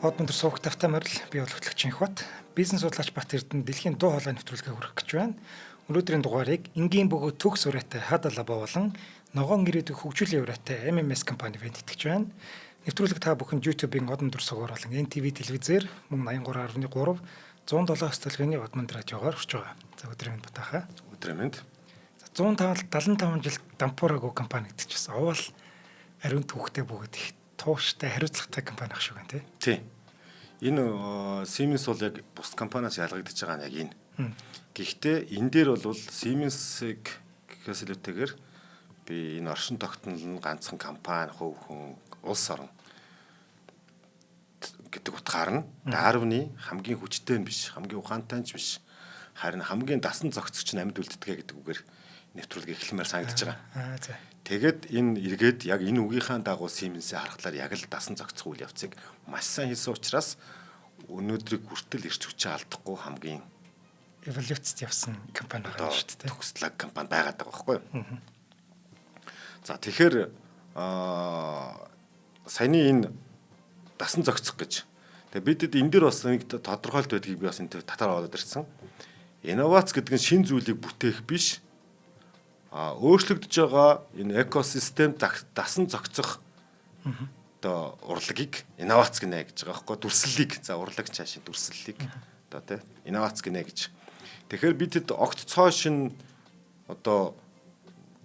Хот өндөр сувагт тавтай морил бий бол хөтлөгч Инхбат бизнес судлаач Бат Эрдэнэ дэлхийн дуу хоолой нэвтрүүлгээ хүргэх гэж байна. Өнөөдрийн дугаарыг энгийн бөгөөд төгс ураатай Хадалаба болон ногоон ирээдүйг хөгжүүлэх ураатай MMS компани бий итгэж байна. Нэвтрүүлэг та бүхэн YouTube-ийн Хот өндөр сугаар болон NTV телевизээр мөн 83.3 107 төлөвний Одмонд радиогоор хүрч байгаа. За өдрийн мэнд батайхаа. Өдрийн мэнд. 175 жил дампуураагүй компани гэдэг чинь овол ариун түүхтэй бөгөөд их тууштай хариуцлагатай компани ах шиг байна тий. Энэ Siemens бол яг бус компаниас ялгагдаж байгаа нь яг энэ. Гэхдээ энэ дээр бол Siemens-ийг гэхээс илүүтэйгээр би энэ оршин тогтнол нь ганцхан компани хувь хүн улс орн гэдэг утгаар нь Дарвины хамгийн хүчтэй нь биш, хамгийн ухаантай нь биш. Харин хамгийн дасан зохицогч нь амьд үлддэг гэдэг үгээр нэвтрүүлэг эхлэмээр санагдаж байгаа. За. Тэгээд энэ эргээд яг энэ үгийнхаа дагуу Siemens-ийн харахаар яг л дасан зохицох үйл явцыг маш сайн хийсэн учраас өнөөдрийг хүртэл ирч хүчээ алдахгүй хамгийн эволюцд явсан компани байгаа шүү дээ. Төгслаг компани байгаад байгаа байхгүй юу? За тэгэхээр саяны энэ дасан зохицох гэж. Тэгээд бидэд энэ дэр бас нэг тодорхойлт байдгийг би бас энэ татаар аваад ирсэн. Инновац гэдэг нь шин зүйлийг бүтээх биш. Өөрчлөгдөж байгаа энэ экосистем дасан зохицох одоо урлагийг инновац гинэ гэж байгаа байхгүй дүрслэлийг за урлаг цаашаа дүрслэлийг одоо тий инновац гинэ гэж. Тэгэхээр бидэд огт цоо шин одоо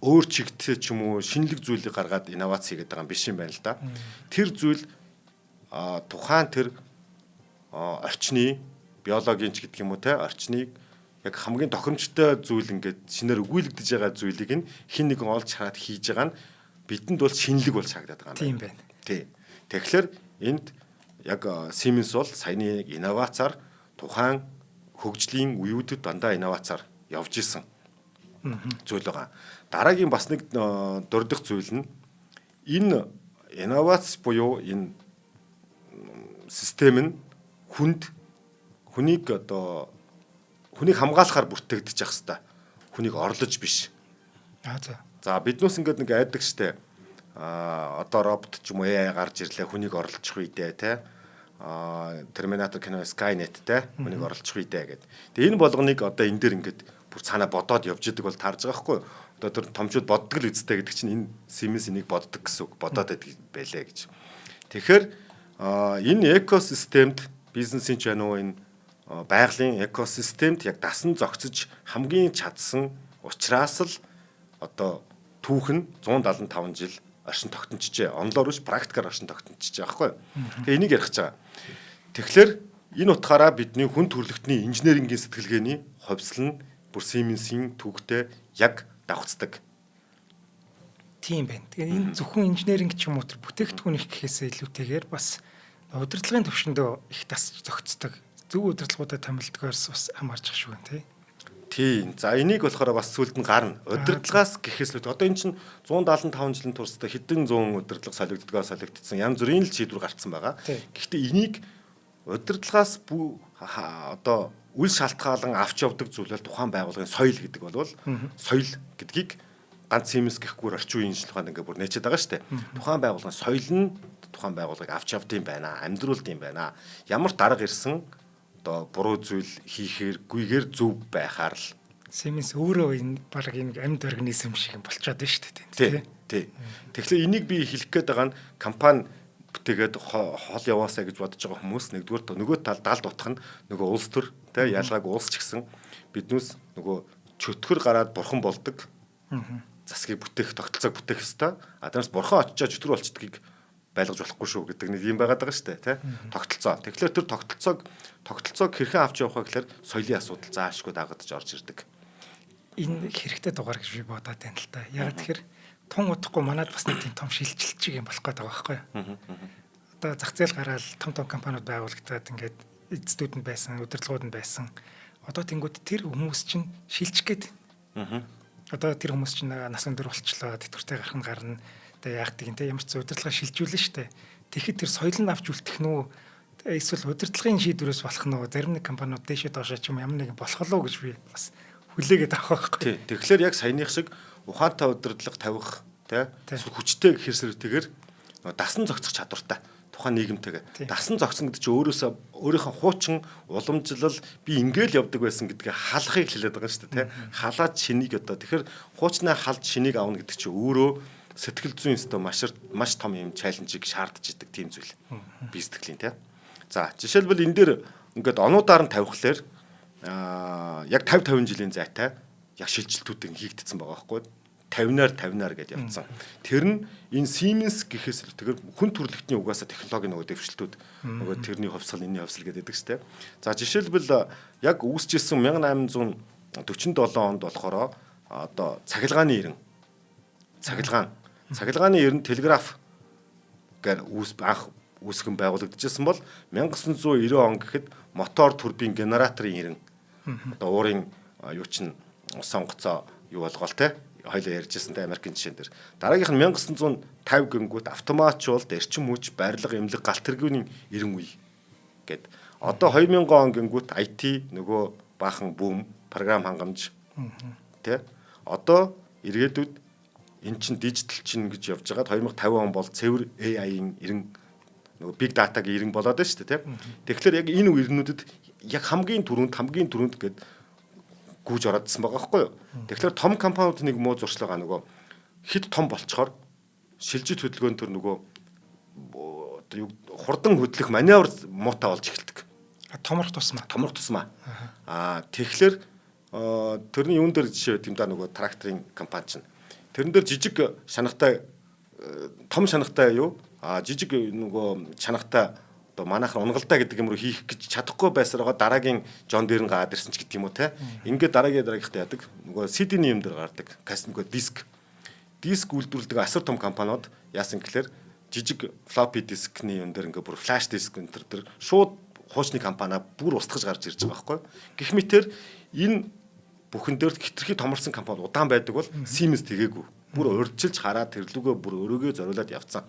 өөр чигтээ ч юм уу шинэлэг зүйлийг гаргаад инновац хийгээд байгаа юм биш юм байна л да. Тэр зүйл тухайн тэр орчны биологийн ч гэдэг юм уу тий орчныг яг хамгийн тохиромжтой зүйл ингээд шинээр өгүүлэгдэж байгаа зүйлийг нь хин нэгэн олж хараад хийж байгаа нь бидэнд бол шинэлэг болж харагдаад байгаа Тийм юм байна. Тий. Тэгэхээр энд яг Siemens бол саяны инновацаар тухайн хөгжлийн үеүүдэд дандаа инновацаар явж исэн зүйл байгаа. Дараагийн бас нэг дурдах зүйл нь энэ инновац буюу энэ систем нь хүнийг хамгаалахаар бүртгэгдэж явах хэвээр. Хүнийг орлож биш. За биднээс ингээд нэг айдаг штэ. Одоо робот ч юм уу AI гарч ирлээ хүнийг орлочих үедээ те. Terminator кино Skynet те хүнийг орлочих үедээ гэдэг. Тэгээ энэ болгоныг одоо энэ дээр ингээд бүр цаанаа бодоод явж идэг бол таарж байгаа хгүй. Одоо тэр томчууд боддог л үстэй гэдэг чинь энэ Siemens энийг боддог гэсэн үг. Бодоод байдаг байлээ гэж. Тэгэхээр энэ экосистемд бизнесийн ч байна уу энэ байгалийн экосистемд яг дасан зохицож хамгийн чадсан учраас л одоо түүх нь 175 жил оршин тогтножжээ. Онлоор биш практикаар оршин тогтножжээ аахгүй. Тэгээ энийг ярих гэж байгаа. Тэгэхээр энэ утгаараа бидний хүн төрөлхтний инженерингийн сэтгэлгээний хувьсал нь бүр Siemens-ийн түүхтэй яг давхцдаг. Тийм байна. Тэгээ энэ зөвхөн инженеринг ч юм уу тэр бүтээгдэхүүн их гэхээсээ илүүтэйгээр бас удирдлагын төвшөндөө их дасж зохицдог. Зөв удирдлагуудад томилдгоорс бас хамаарч шүү гэн тий. Тийм. За энийг болохоор бас сүлд нь гарна. Удирдлагаас гэхээс л одоо эн чинь 175 жилийн туршдаа хэдэн зуун удирдлага солигдсон янз бүрийн л шийдвэр гарцсан байгаа. Гэхдээ энийг удирдлагаас одоо үл шалтгаалan авч явдаг зүйл бол тухайн байгууллагын соёл гэдэг бол соёл гэдгийг ганц Siemens гэхгүй орчин үеийн шинжилгээнд ингээ бүр нээчээд байгаа шүү дээ. Тухайн байгууллагын соёл нь тухайн байгууллагыг авч явд юм байна, амьдруулд юм байна. Ямар дарга ирсэн одоо буруу зүйл хийхээргүйгээр зөв байхаар л Siemens өөрөө энэ баг энэ амьд организм шиг болчиход байна шүү дээ. Тий. Тэгэхээр энийг би хэлэх гээд байгаа нь компани бүтээгээд хол яваасаа гэж бодож байгаа хүмүүс нэгдүгээр нөгөө талд далд утах нь нөгөө улс төр тий ялгаагүй улс ч гэсэн биднээс нөгөө чөтгөр гараад бурхан болдог. Засгийг бүтээх тогтолцоог бүтээх ёстой. Адраас бурхан очиж чөтгөр болчдгийг байлгаж болохгүй шүү гэдэг нэг юм байгаад байгаа шүү дээ тий тогтолцоо. Тэгэхээр тэр тогтолцоог хэрхэн авч явах вэ гэхээр соёлын асуудал заашгүй дагагдж орж ирдэг. Энэ хэрэгтэй дугаар гэж би бодоод байна л та. Яг тэгэхээр тун удахгүй манайд бас нэг тийм том шилжилт шиг юм болох гээд байгаа байхгүй юу? Одоо зах зээл гараад том компаниуд байгуулагдаад ингээд эзэдүүд нь байсан, удирдлагууд нь байсан. Одоо тэнгууд тэр хүмүүс чинь шилжих гээд. Одоо тэр хүмүүс чинь нас өндөр болчлоо, тэтгэвртэй гарах нь гарна. Тэгээ яах гэдэг юм те ямар ч удирдлага шилжүүлнэ штэ. Тэгэхэд тэр соёл нь авч үлдэх нь үү эсвэл удирдлагын шийдвэрээс болох нь үү зарим нэг компаниуд дэшээ доошоо ч юм ямар нэг болох лоо гэж би бас хүлээгээд авах байхгүй. Тэгэхээр яг саяных шиг ухаантай удирдлага тавих те хүчтэй гэхэрсэртэйгээр дасан зохицох чадвартай тухайн нийгэмтэйгээ. Дасан зогсон гэдэг чинь өөрийнхөө хуучин уламжлал би ингээл явдаг байсан гэдгээ халахыг хэлээд байгаа шүү дээ, тэ. Халаад шинийг одоо тэгэхээр хуучнаа халж шинийг авна гэдэг чинь өөрөө сэтгэл зүйн өстө маш том юм чаленжийг шаардж идэг тийм зүйл. Би сэтгэлийн, тэ. За жишээлбэл энэ дээр ингээд онуудаар нь тавихлаар яг 50 жилийн зайтай яг шилжилтүүд хийгдсэн байгаа байхгүй. 50-аар гэдээ явцсан. Тэр нь энэ Siemens гэхээс л тэгэхээр хүн төрөлхтний угаасаа технологийн нөгөө дэвшилтүүд нөгөө тэрний хувьсгал энэний хувьсгал гэдэг шүү дээ. За жишээлбэл яг үүсчихсэн 1847 онд болохоор одоо цахилгааны 90 телеграф гэр анх үүсгэн байгуулагдчихсан бол 1990 он гэхэд мотор турбин генераторын 90 одоо уурын юу чин сонгоцоо юу болгоол те хоёлоо ярьжсэнтэй Америкийн жишээн дээр дараагийнх нь 1950 гингүүт автоматжуулалт эрчим хүч барилга эмнэлэг галт тэргүүний 90 үе гэд одоо 2000 он гингүүт IT нөгөө баахан бүүм програм хангамж тэ одоо иргэдүүд эн чин дижитал чин гэж явж байгаад 2050 он бол цэвэр AI-ийн 90 нөгөө big data-гийн 90 болоод байна шүү дээ тэ. Тэгэхээр яг энэ үернүүдэд яг хамгийн түрүүнд гэд гүйж ороодсан байгаа байхгүй юу. Тэгэхээр том компаниуд нэг муу зуршлага нөгөө хит том болцохоор шилжит хөдөлгөөн төр нөгөө хурдан хөдлөх маневр муутай болж эхэлдэг. Томрох тусмаа. Тэгэхээр тэрний юун дээр жишээ өгдөм да нөгөө тракторын компани чинь. Тэрэн дээр жижиг шанахтай том шанахтай юу? Жижиг нөгөө шанахтай одоо манайхаар унгалдаа гэдэг юм руу хийх гэж чадахгүй байсараа дараагийн John Deere гаад ирсэн ч гэдэг юм уу те. Ингээд дараагийнхтай яадаг. Нөгөө CD-ний юм дээр гардаг. Нөгөө диск үйлдвэрлэдэг асар том компаниуд яасан гэхээр жижиг floppy disk-ний юм дээр ингээд бүр flash disk энэ төр шууд хуучны компаниа бүр устгаж гарч ирж байгаа байхгүй. Гэх мэтэр энэ бүхэн дээр хитрхи томорсон компани удаан байдаг бол Siemens тэгээгүй. Бүр урьдчилж хараад тэрлүүгөө бүр өрөөгөө зориулаад явцсан.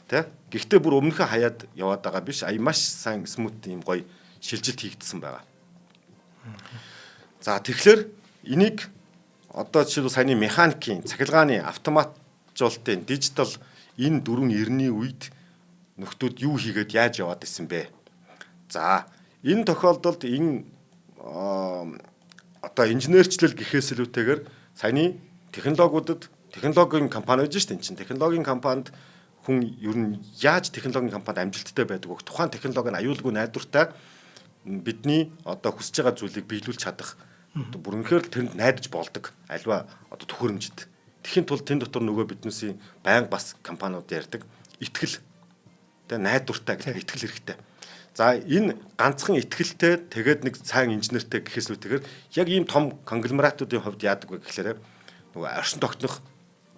Тэ? Гэхдээ бүр өмнөхөө хаяад яваад байгаа биш. Маш сайн смут юм гоё шилжилт хийгдсэн байгаа. За тэгэхээр энийг одоо жишээлбэл саяны механикийн, цахилгааны, автоматжуулалтын, дижитал энэ 490-ийн үед нөхдүүд юу хийгээд яаж яваад исэн бэ? За энэ тохиолдолд энэ одоо инженерчлэл гэхээс илүүтэйгээр саяны технологийн компани байж шүү дээ. Энэ чинь технологийн компанид хүн ер нь яаж технологийн компанид амжилттай байдаг вэ? Тухайн технологийн аюулгүй найдвартай бидний одоо хүсэж байгаа зүйлийг биелүүлж чадах бүр үнэхээр тэнд найдаж болдог. Альва одоо төхөөрөмжид. Тэхийн тулд тэн дотор нөгөө биднээсийн байнга бас компаниуд ярьдаг. Итгэл. Тэгээ найдвартай гэдэг итгэл хэрэгтэй. За энэ ганцхан итгэлтэй тэгээд нэг сайн инженертэй гэхээс үүтэйгээр яг ийм том конгломератуудын хувьд яадаг вэ гэхлээр нөгөө оршин тогтнох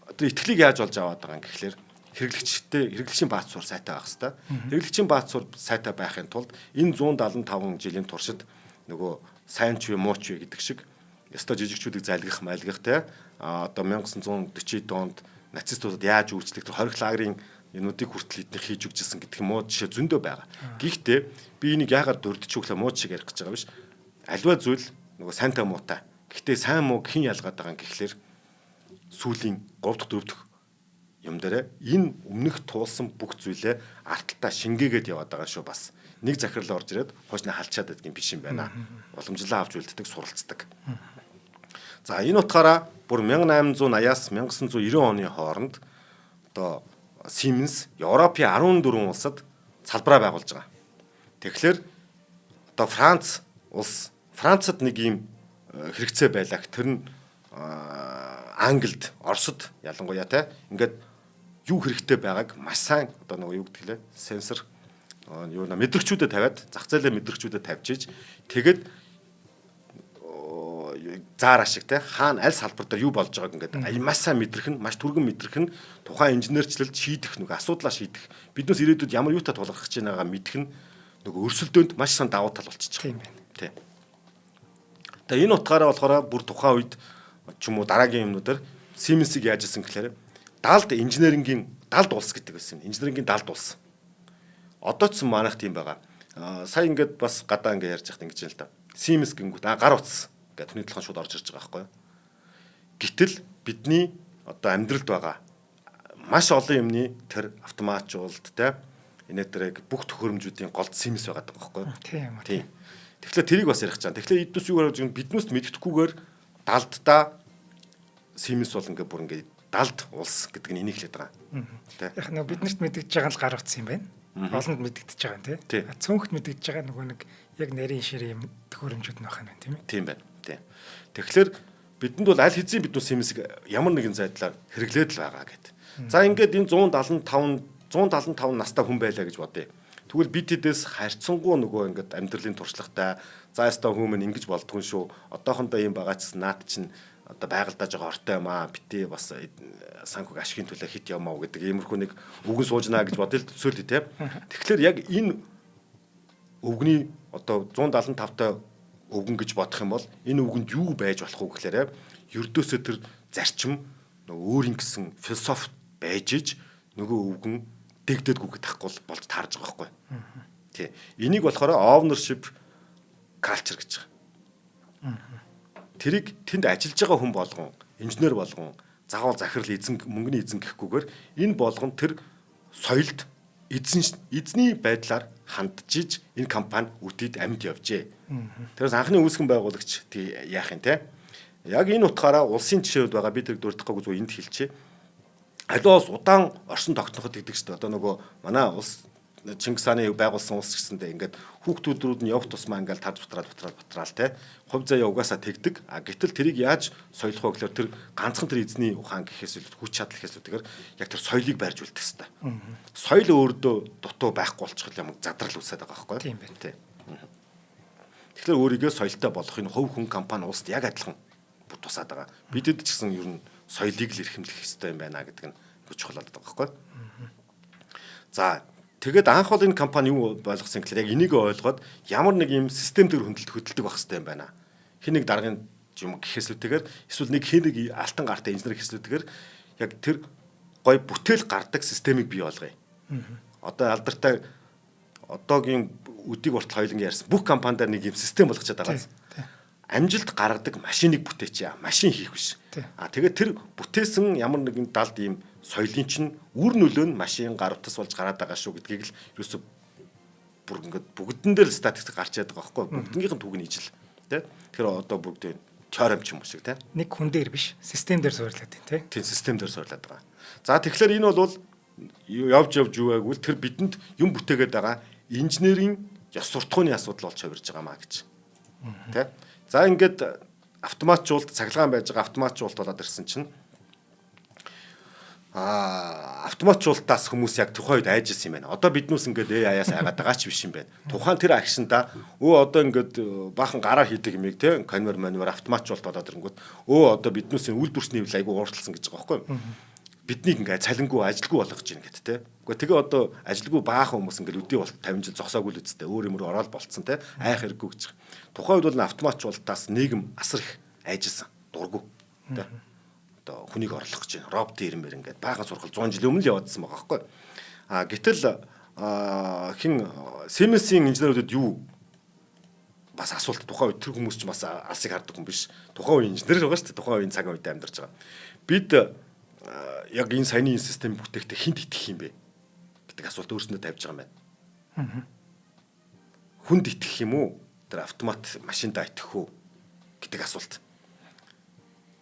одоо итгэлийг яаж олж аваад байгаа юм гэхлээр хэрэглэгчийн бааз суурь сайтай байх хэвээр. Хэрэглэгчийн бааз суурь сайтай байхын тулд энэ 175 жилийн туршид нөгөө сайн ч вэ муу ч вэ гэдэг шиг ёстой жижигчүүдийг залгих майлгахтай одоо 1940 онд нацистуудад яаж үйлчлэх тэр хорих лагерын энүүдийг хүртэл эднийх хийж өгчсэн гэдэг муу жишээ зөндөө байгаа. Гэхдээ би энийг яагаад дурдчихвээ муу жишээ ярих гэж байгаа биш. Альва зүйл нөгөө сайнтай муутай. Гэхдээ сайн муу хэн ялгаад байгаа юм гэхлээр сүүлийн 3 дахь 4 дахь юм дээр энэ өмнөх туулсан бүх зүйлээ арталтаа шингээгээд яваад байгаа шүү бас. Нэг захирал орж ирээд хуучнаа халчаад байдаг юм биш юм байна. Уламжлалаа авч үлддэг, суралцдаг. За энэ утгаараа бүр 1880-аас 1990 оны хооронд одоо Siemens Европын 14 улсад салбараа байгуулж байгаа. Тэгэхээр одоо Францад нэг юм хэрэгцээ байлаа. Тэр нь Англид, Оросд ялангуяа те ингээд юу хэрэгтэй байгааг маш сайн одоо нөгөө юу гэдэг лээ сенсор юу мэдрэгчүүдэд тавиад зах зээлийн мэдрэгчүүдэд тавьжиж тэгээд заар ашиг те хаана аль салбар дээр юу болж байгааг ингээд маш сайн мэдрэх нь маш түргэн мэдрэх нь тухайн инженерчлэлд шийдэх нөгөө асуудлаа шийдэх биднээс ирээдүйд ямар юутай тулгарх гэж байгааг мэдэх нь нөгөө өрсөлдөөнд маш сайн давуу тал болчихж байгаа юм байна тий. Тэгээ энэ утгаараа болохоор бүр тухайн үед ч юм уу дараагийн юмнуудаар Siemens-ийг яаж исэн гэхээр далд инженерингийн далд улс гэдэг байсан. Инженерингийн далд улс. Одоо ч манайх тийм байгаа. Сая ингээд бас гадаа ингээд ярьж байхад ингэж юм л да. Siemens гингүүт гар утас гэдэг хүний талхан шууд орж ирж байгаа байхгүй юу. Гэтэл бидний одоо амьдралд байгаа маш олон юмны тэр автоматжуулалт те энэтрэг бүх төхөөрөмжүүдийн голд Siemens байгаа байхгүй юу? Тийм. Тэгэхээр тэрийг бас ярих гэж байна. Тэгэхээр эднээс юу гарч байгаа биднээс мэддэхгүйгээр далддаа Siemens бол ингээ бүр ингээ далд улс гэдэг нь энийг хэлээд байгаа. Яг нэг биднэрт мэддэж байгаа л гар утсан юм байна. Олонд мэддэж байгаа юм тий. Цөөнхт мэддэж байгаа нөгөө нэг яг нарийн шир юм төхөөрөмжүүд нь байна тийм ээ. Тийм байна. Тийм. Тэгэхээр бидэнд бол аль хэзээ бид Siemens-ийг ямар нэгэн байдлаар хэрэглээд л байгаа гэдэг. За ингээд энэ 175 настай хүн байлаа гэж бодъё. Тэгвэл бид тэдээс харьцангуй нөгөө ингээд амьдралын туршлагатай за ястаа хүмүүс ингэж болдгүй шүү. Одоохондоо юм байгаа ч наад чинь одоо байгальдаж байгаа ортой юм аа. Бити бас санхүүг ашигын төлөө хит явмаа гэдэг иймэрхүү нэг үгэн суужнаа гэж бодъё л төсөөлөе те. Тэгэхээр яг энэ өвгний одоо 175-тай өвгөн гэж бодох юм бол энэ өвгөнд юу байж болох вэ гэхээр ердөөсөө тэр зарчим өөрийн гэсэн философи байж иж нөгөө өвгөн дэгдээдгүй тахгүй болж таарж байгаа байхгүй. Тий. Энийг болохоор ownership culture гэж байгаа. Тэрийг тэнд ажиллаж байгаа хүн болгон, инженер болгон, заавал захирал эзэн мөнгөний эзэн гэхгүйгээр энэ болгон тэр соёлд эзний байдлаар хандж энэ компани үтээд амьд явжээ. Тэрээс анхны үүсгэн байгуулагч яах юм те. Яг энэ утгаараа улсын жишээд байгаа би тэр дурдахгүй зү энд хэлчихье. Аливаа улс удаан оршин тогтноход гэдэг чинь одоо нөгөө манай улс Чингис хааны байгуулсан улс гэсэндээ ингээд хүүхдүүд нь явах тусмаа ингээд тарж бутраал те. Хувь заяа угаасаа тэгдэг. Гэтэл тэрийг яаж соёлох вэ гэхээр тэр ганцхан тэр эзний ухаан гэхээс илүү хүч чадал гэхээс үлдгээр яг тэр соёлыг барьж үлдэх хэрэгтэй. Соёл өөрдөө дутуу байхгүй болчих юм задрал үсээд байгаа байхгүй юу? Тийм байна тий. Тэгэхээр өөрийгөө соёлтой болох энэ хувь хүн компани улсад яг адилхан тусаад байгаа. Бидэд ч гэсэн ер нь соёлыг л эрхэмлэх хэрэгтэй юм байна гэдэг нь чухал болоод байгаа байхгүй юу? За тэгээд анх бол энэ компани юу ойлгосон гэхээр яг энийг ойлгоод ямар нэг юм системээр хөдөлдөг байх хэрэгтэй юм байна. Хин нэг даргын юм гэхээслүүтэйгээр эсвэл нэг хин нэг алтан гартай инженер гэхээслүүтэйгээр яг тэр гой бүтээл гардаг системийг бий болгоё. Одоо алдартай одоогийн өдийг урт хоёлын ярьсан бүх компанидаар нэг юм систем болгочод байгаа. Амжилт гаргадаг машиныг бүтээч. Машин хийх биш. Тэгээд тэр бүтээсэн ямар нэгэн далд ийм соёлын чинь үр нөлөө нь машин гарвтас болж гараад байгаа шүү гэдгийг л ерөөсө бүр ингээд бүгдэн дээр статистик гарч яадаг байхгүй бүгднийх нь түүг нь ижил тий. Тэгэхээр одоо бүгд теорем ч юм уу шиг тий. Нэг хүн дээр биш систем дээр суйрлаад байна тий. Тийм систем дээр суйрлаад байгаа. За тэгэхээр энэ бол явж юу байггүй тэр бидэнд юм бүтээгээд байгаа инженерийн ёс суртахууны асуудал болж хувирж байгаа маа гэж тий. За ингээд автоматжуулалт цахилгаан байж байгаа автоматжуулалт болоод ирсэн чинь автоматжуулалтаас хүмүүс яг тухайн үед айж ирсэн юм байна. Одоо биднээс ингээд AI-аас айгаад байгаа ч биш юм байна. Тухайн тэр акшнда одоо ингээд баахан гараар хийдэг юмыг тий конвейер автоматжуулалт болоод ирэнгүүт одоо биднээс үйлдвэрчний хөвл айгу уурталсан гэж байгаа байхгүй юу? Биднийг ингээд цалингүй ажилгүй болгож ийн гэдэг тий. Гэхдээ тэгээ одоо ажилгүй баахан хүмүүс ингээд өдөө бол 50 жил зогсоогүй л үсттэй өөр юмруу ороод болцсон тий. Айх хэрэггүй гэж. Тухайн үед бол автоматжуулалтаас нийгэм асар их айжсэн. Дургу тий. Одоо хүнийг орлох гэж байна. Робот ирмээр ингээд баахан сургал 100 жил өмнө л явагдсан байгаа байхгүй. Гэтэл хин Siemens-ийн инженерүүдэд юу бас асуулт тухайн үед тэр хүмүүс ч бас алсыг хардаг хүн биш. Тухайн үеийн инженер байгаа шүү дээ. Тухайн үеийн цагаан үед амьдарч байгаа. Бид яг энэ саяны систем бүтээхдээ хинт итгэх юм бэ гэдэг асуулт өөрсөндөө тавьж байгаа юм байна. Хүнд итгэх юм уу? Тэр автомат машиндаа итгэх үү гэдэг асуулт.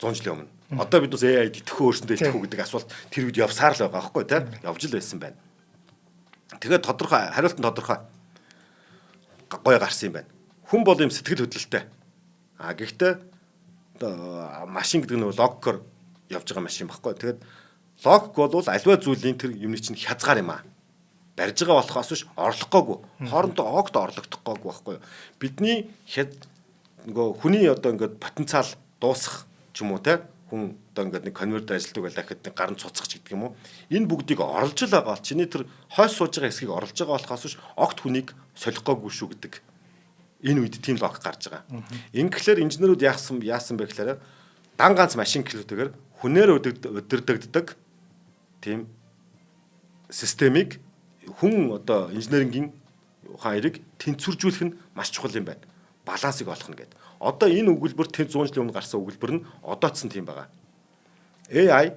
100 жилийн өмнө. Одоо бид бас AI-д итгэх өөрсөндөө итгэх үү гэдэг асуулт тэр үед явсаар л байгаа байхгүй тий? Явж л байсан байна. Тэгээд тодорхой хариулт нь тодорхой гой гарсан юм байна. Хүн бол юм сэтгэл хөдлөлтэй. Гэхдээ машин гэдэг нь логикоор явж байгаа машин баггүй. Тэгээд логик бол аливаа зүйлийн тэр юмны чинь хязгаар юм аа. Барьж байгаа болохоос биш орлохгүйгүй. Хоорондоо огт орлогдохгүйгүй байхгүй юу? Бидний нөгөө хүний одоо ингээд потенциал дуусах ч юм уу те хүн одоо ингээд нэг конвейер ажилладаг байл дахиад нэг гарын цуцах ч гэдэг юм уу. Энэ бүгдийг орлож л байгаа бол чиний тэр хойш сууж байгаа хэсгийг орлож байгаа болохоос биш огт хүнийг солихгүйгүй шүү гэдэг. Энэ үед тийм логик гарч байгаа. Ингэхлээр инженерүүд яасан бэ гэхээр дан ганц машин гэлүүтэйгээр хүнээр өдөрдөгддөг тийм системийг хүн одоо инженерингийн ухаан эрэг тэнцвэржүүлэх нь маш чухал юм байна. Балансыг олох нь гэдэг. Одоо энэ өгүүлбэр 100 жилийн өмнө гарсан өгүүлбэр нь одоодсон тийм байгаа. AI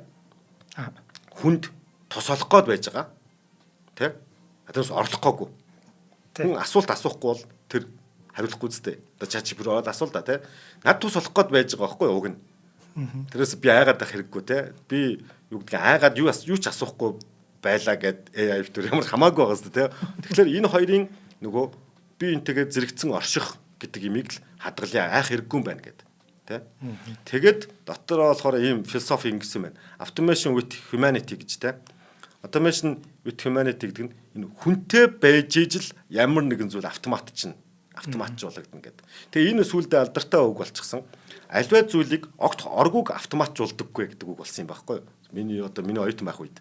хүнд тос олох гээд байж байгаа. Тэ? Тэрс орлохгүйгүй. Хүн асуулт асуухгүй бол тэр хариулахгүй зүтэй. Одоо ChatGPT ороод асуул да тий. Над тус болох гээд байж байгаа байхгүй уг нь. Тэрээс би айгаад байх хэрэггүй тий. Би юу гэдгийг айгаад юу ч асуухгүй байлаа гэд AI төр ямар хамаагүй байгаа зү тий. Тэгэхээр энэ хоёрын нөгөө би энтэйгээ зэрэгцэн орших гэдэг имийг л хадгалъя айх хэрэггүй юм байна гэд. Тий. Тэгээд дотороо болохоор ийм философи ингэсэн байна. Automation with humanity гэж тий. Automation with humanity гэдэг нь энэ хүнтэй байж ижил ямар нэгэн зүйл автоматжуулагдана гэдэг. Тэгээ энэ сүулдэ алдартай үг болчихсон. Альваа зүйлийг огт оргууг автоматжуулдаггүй гэдэг үг болсон юм байхгүй юу? Миний оюутан байх үед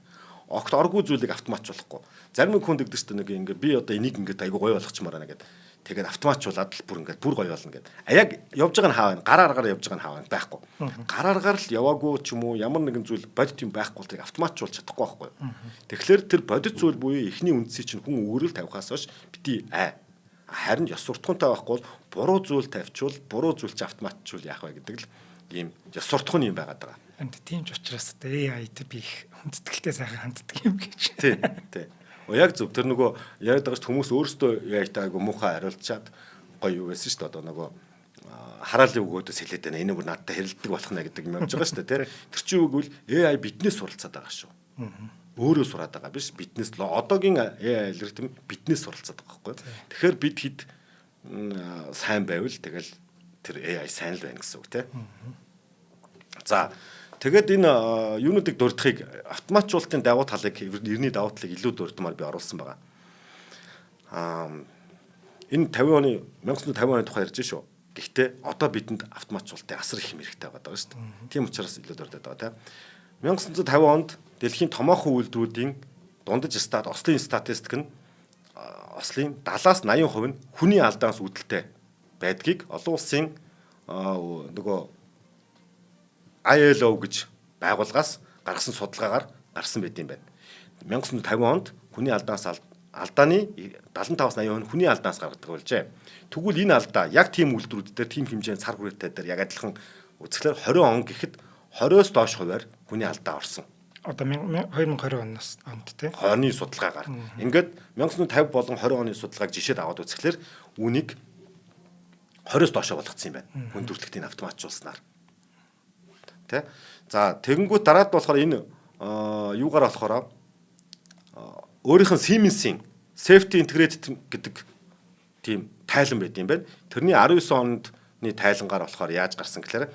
огт оргуу зүйлийг автоматжуулахгүй. Зарим хүн дэгдэж шүү дээ нэг би одоо энийг ингээд айгу гоё болгочмоор байна гэдэг. Тэгээд автоматжуулаад л бүр ингээд бүр гоё болно гэдэг. А яг явж байгаа нь хаа вэ? Гар аргаар явж байгаа нь хаа вэ? Байхгүй. Гар аргаар л яваагүй ч юм уу ямар нэгэн зүйл бодит юм байхгүй бол тэрийг автоматжуулж чадахгүй байхгүй юу? Тэгэхээр тэр бодит зүйл буюу эхний үндсийг чинь хүн өөрөө л тавихаас хойш бити харин ёс суртахуунтай байхгүй бол буруу зүйл тавьчвал буруу зүйл чи автоматжуул яах вэ гэдэг л ийм ёс суртахуун юм байгаад байгаа. Энд тийм ч учраас AI-д би их хүндэтгэлтэй сайхан ханддаг юм гэж. Тий. Яг зөв тэр нөгөө яриад байгаа ч хүмүүс өөрсдөө AI-тай айгу муухай хариулчаад гоё юу байсан шүү дээ. Одоо нөгөө хараалын өгөөдөөс хэлээд байна. Энэ бүр надтай хэрэлдэг болох нэ гэдэг юм явж байгаа шүү дээ. Тэр чинь үг үл AI биднээс суралцаад байгаа шүү. Өөрөө сураад байгаа биш биднээс л одоогийн AI алгоритм биднээс суралцаад байгаа байхгүй. Тэгэхээр бид хэд сайн байвал тэгэл тэр AI сайн л байна гэсэн үг тий. За тэгээд энэ юунуудыг дурдахыг автоматжуулалтын давуу талыг эртний давуу талыг илүү дурдмаар би оруулсан байгаа. Энэ 1950 оны тухай ярьж шүү. Гэхдээ одоо бидэнд автоматжуулалтын асар их хэрэгтэй байгаа шүү дээ. Тийм учраас илүү дурдаад байгаа тийм. 1950 онд дэлхийн томоохон үйлдвэрүүдийн дундаж Ослын статистик нь Ослын 70-аас 80% нь хүний алдаанаас үүдэлтэй байдгийг олон улсын нөгөө ILO гэж байгууллагаас гаргасан судалгаагаар гарсан байт юм байна. 1950 онд хүний алдааны 75-80% нь хүний алдаанаас гаргадаг болжээ. Тэгвэл энэ алдаа яг тийм үйлдвэрүүд дээр тийм хэмжээний сар хүрээтэй дээр яг адилхан үзэхлээр 20 он гэхэд 20-оос доош хувиар хүний алдаа орсон. Одоо 2020 онд тийм. Оны судалгаагаар. Ингээд 1950 болон 20 оны судалгааг жишээд аваад үзэхлээр үүнийг 20-оос доошоо болгоцсон юм байна. Хүндрэлтийн автоматжуулснаар. Тэ. За тэгэнгүүт дараад болохоор энэ юугаар болохоор өөрийнх нь Siemens-ийн Safety Integrated гэдэг тийм тайлан байт юм байна. Тэрний 19 ондны тайлангаар болохоор яаж гарсан гэхээр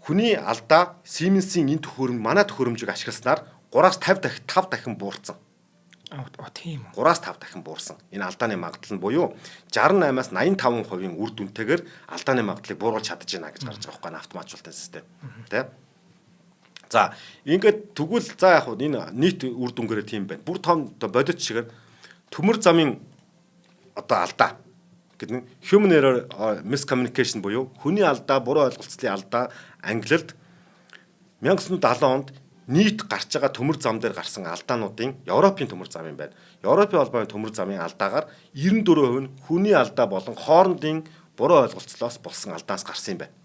хүний алдаа Siemens-ийн энэ төхөөрөмж манай төхөөрөмжийг ашигласнаар 3-аас 5 дахин буурсан. Тийм үү. 3-аас 5 дахин буурсан. Энэ алдааны магадлал нь буюу 68-аас 85% үр дүнтэйгээр алдааны магадлалыг бууруулж чадж байна гэж гарч байгаа байхгүй автоматжуулалтын систем. Тэ? За, ингээд тэгвэл за яг энэ нийт үр дүнгээрээ тийм байна. Бүр том бодит шигээр төмөр замын одоо алдаа гэдэг нь human error miscommunication буюу хүний алдаа, буруу ойлголцлын алдаа англилд 1970 онд нийт гарч байгаа төмөр зам дээр гарсан алдаануудын Европын төмөр зам юм байна. Европын холбооны төмөр замын алдаагаар 94% нь хүний алдаа болон хоорондын буруу ойлголцлоос болсон алдаанаас гарсан юм байна.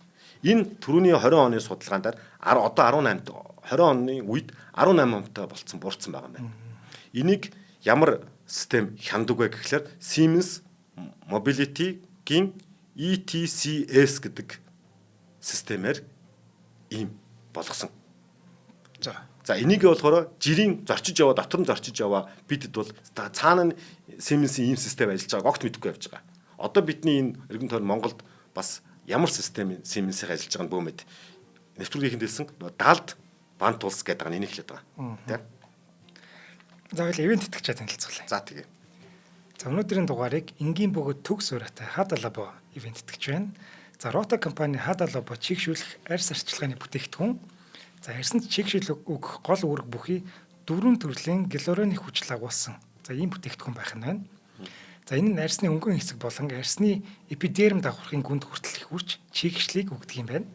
Энэ түрүүний 20 оны судалгаан дээр одоо 18 20 оны үед 18%-тай болцсон буурсан байгаа юм байна. Энийг ямар систем хяндаг вэ гэхлээр Siemens Mobility-гийн ETCS гэдэг системээр ийм болгосон. За энийг болохоор жирийн зорчиж яваа, дотор нь зорчиж яваа бидэд бол цаана нь Siemens-ийн ийм систем ажиллаж байгааг огт мэдэхгүй явж байгаа. Одоо бидний энэ иргэн тойрон Монголд бас ямар систем Siemens-ийн ажиллаж байгааг нь бөөмэд нэвтрүүлгийн хэлсэн далд бант тулс гэдэг нь энийг хэлээд байгаа. Тийм. За хоёул ивент итгэжээ танилцуулъя. За тэгээ. За өнөөдрийн дугаарыг энгийн бөгөөд төгс ураатай Hada Labo ивент итгэж байна. За Rota компани Hada Labo чигшүүлэх арьс арчилгааны бүтээгдэхүүн. За арьсанд чигшил өгөх гол үүрэг бүхий 4 төрлийн гиалуроны хүчил агуулсан. За ийм бүтээгдэхүүн байх нь байна. За энэ нь арьсны өнгөн хэсэг болон арьсны эпидерм давхархын гүнд хүртэл хүрч чигшлийг өгдөг юм байна.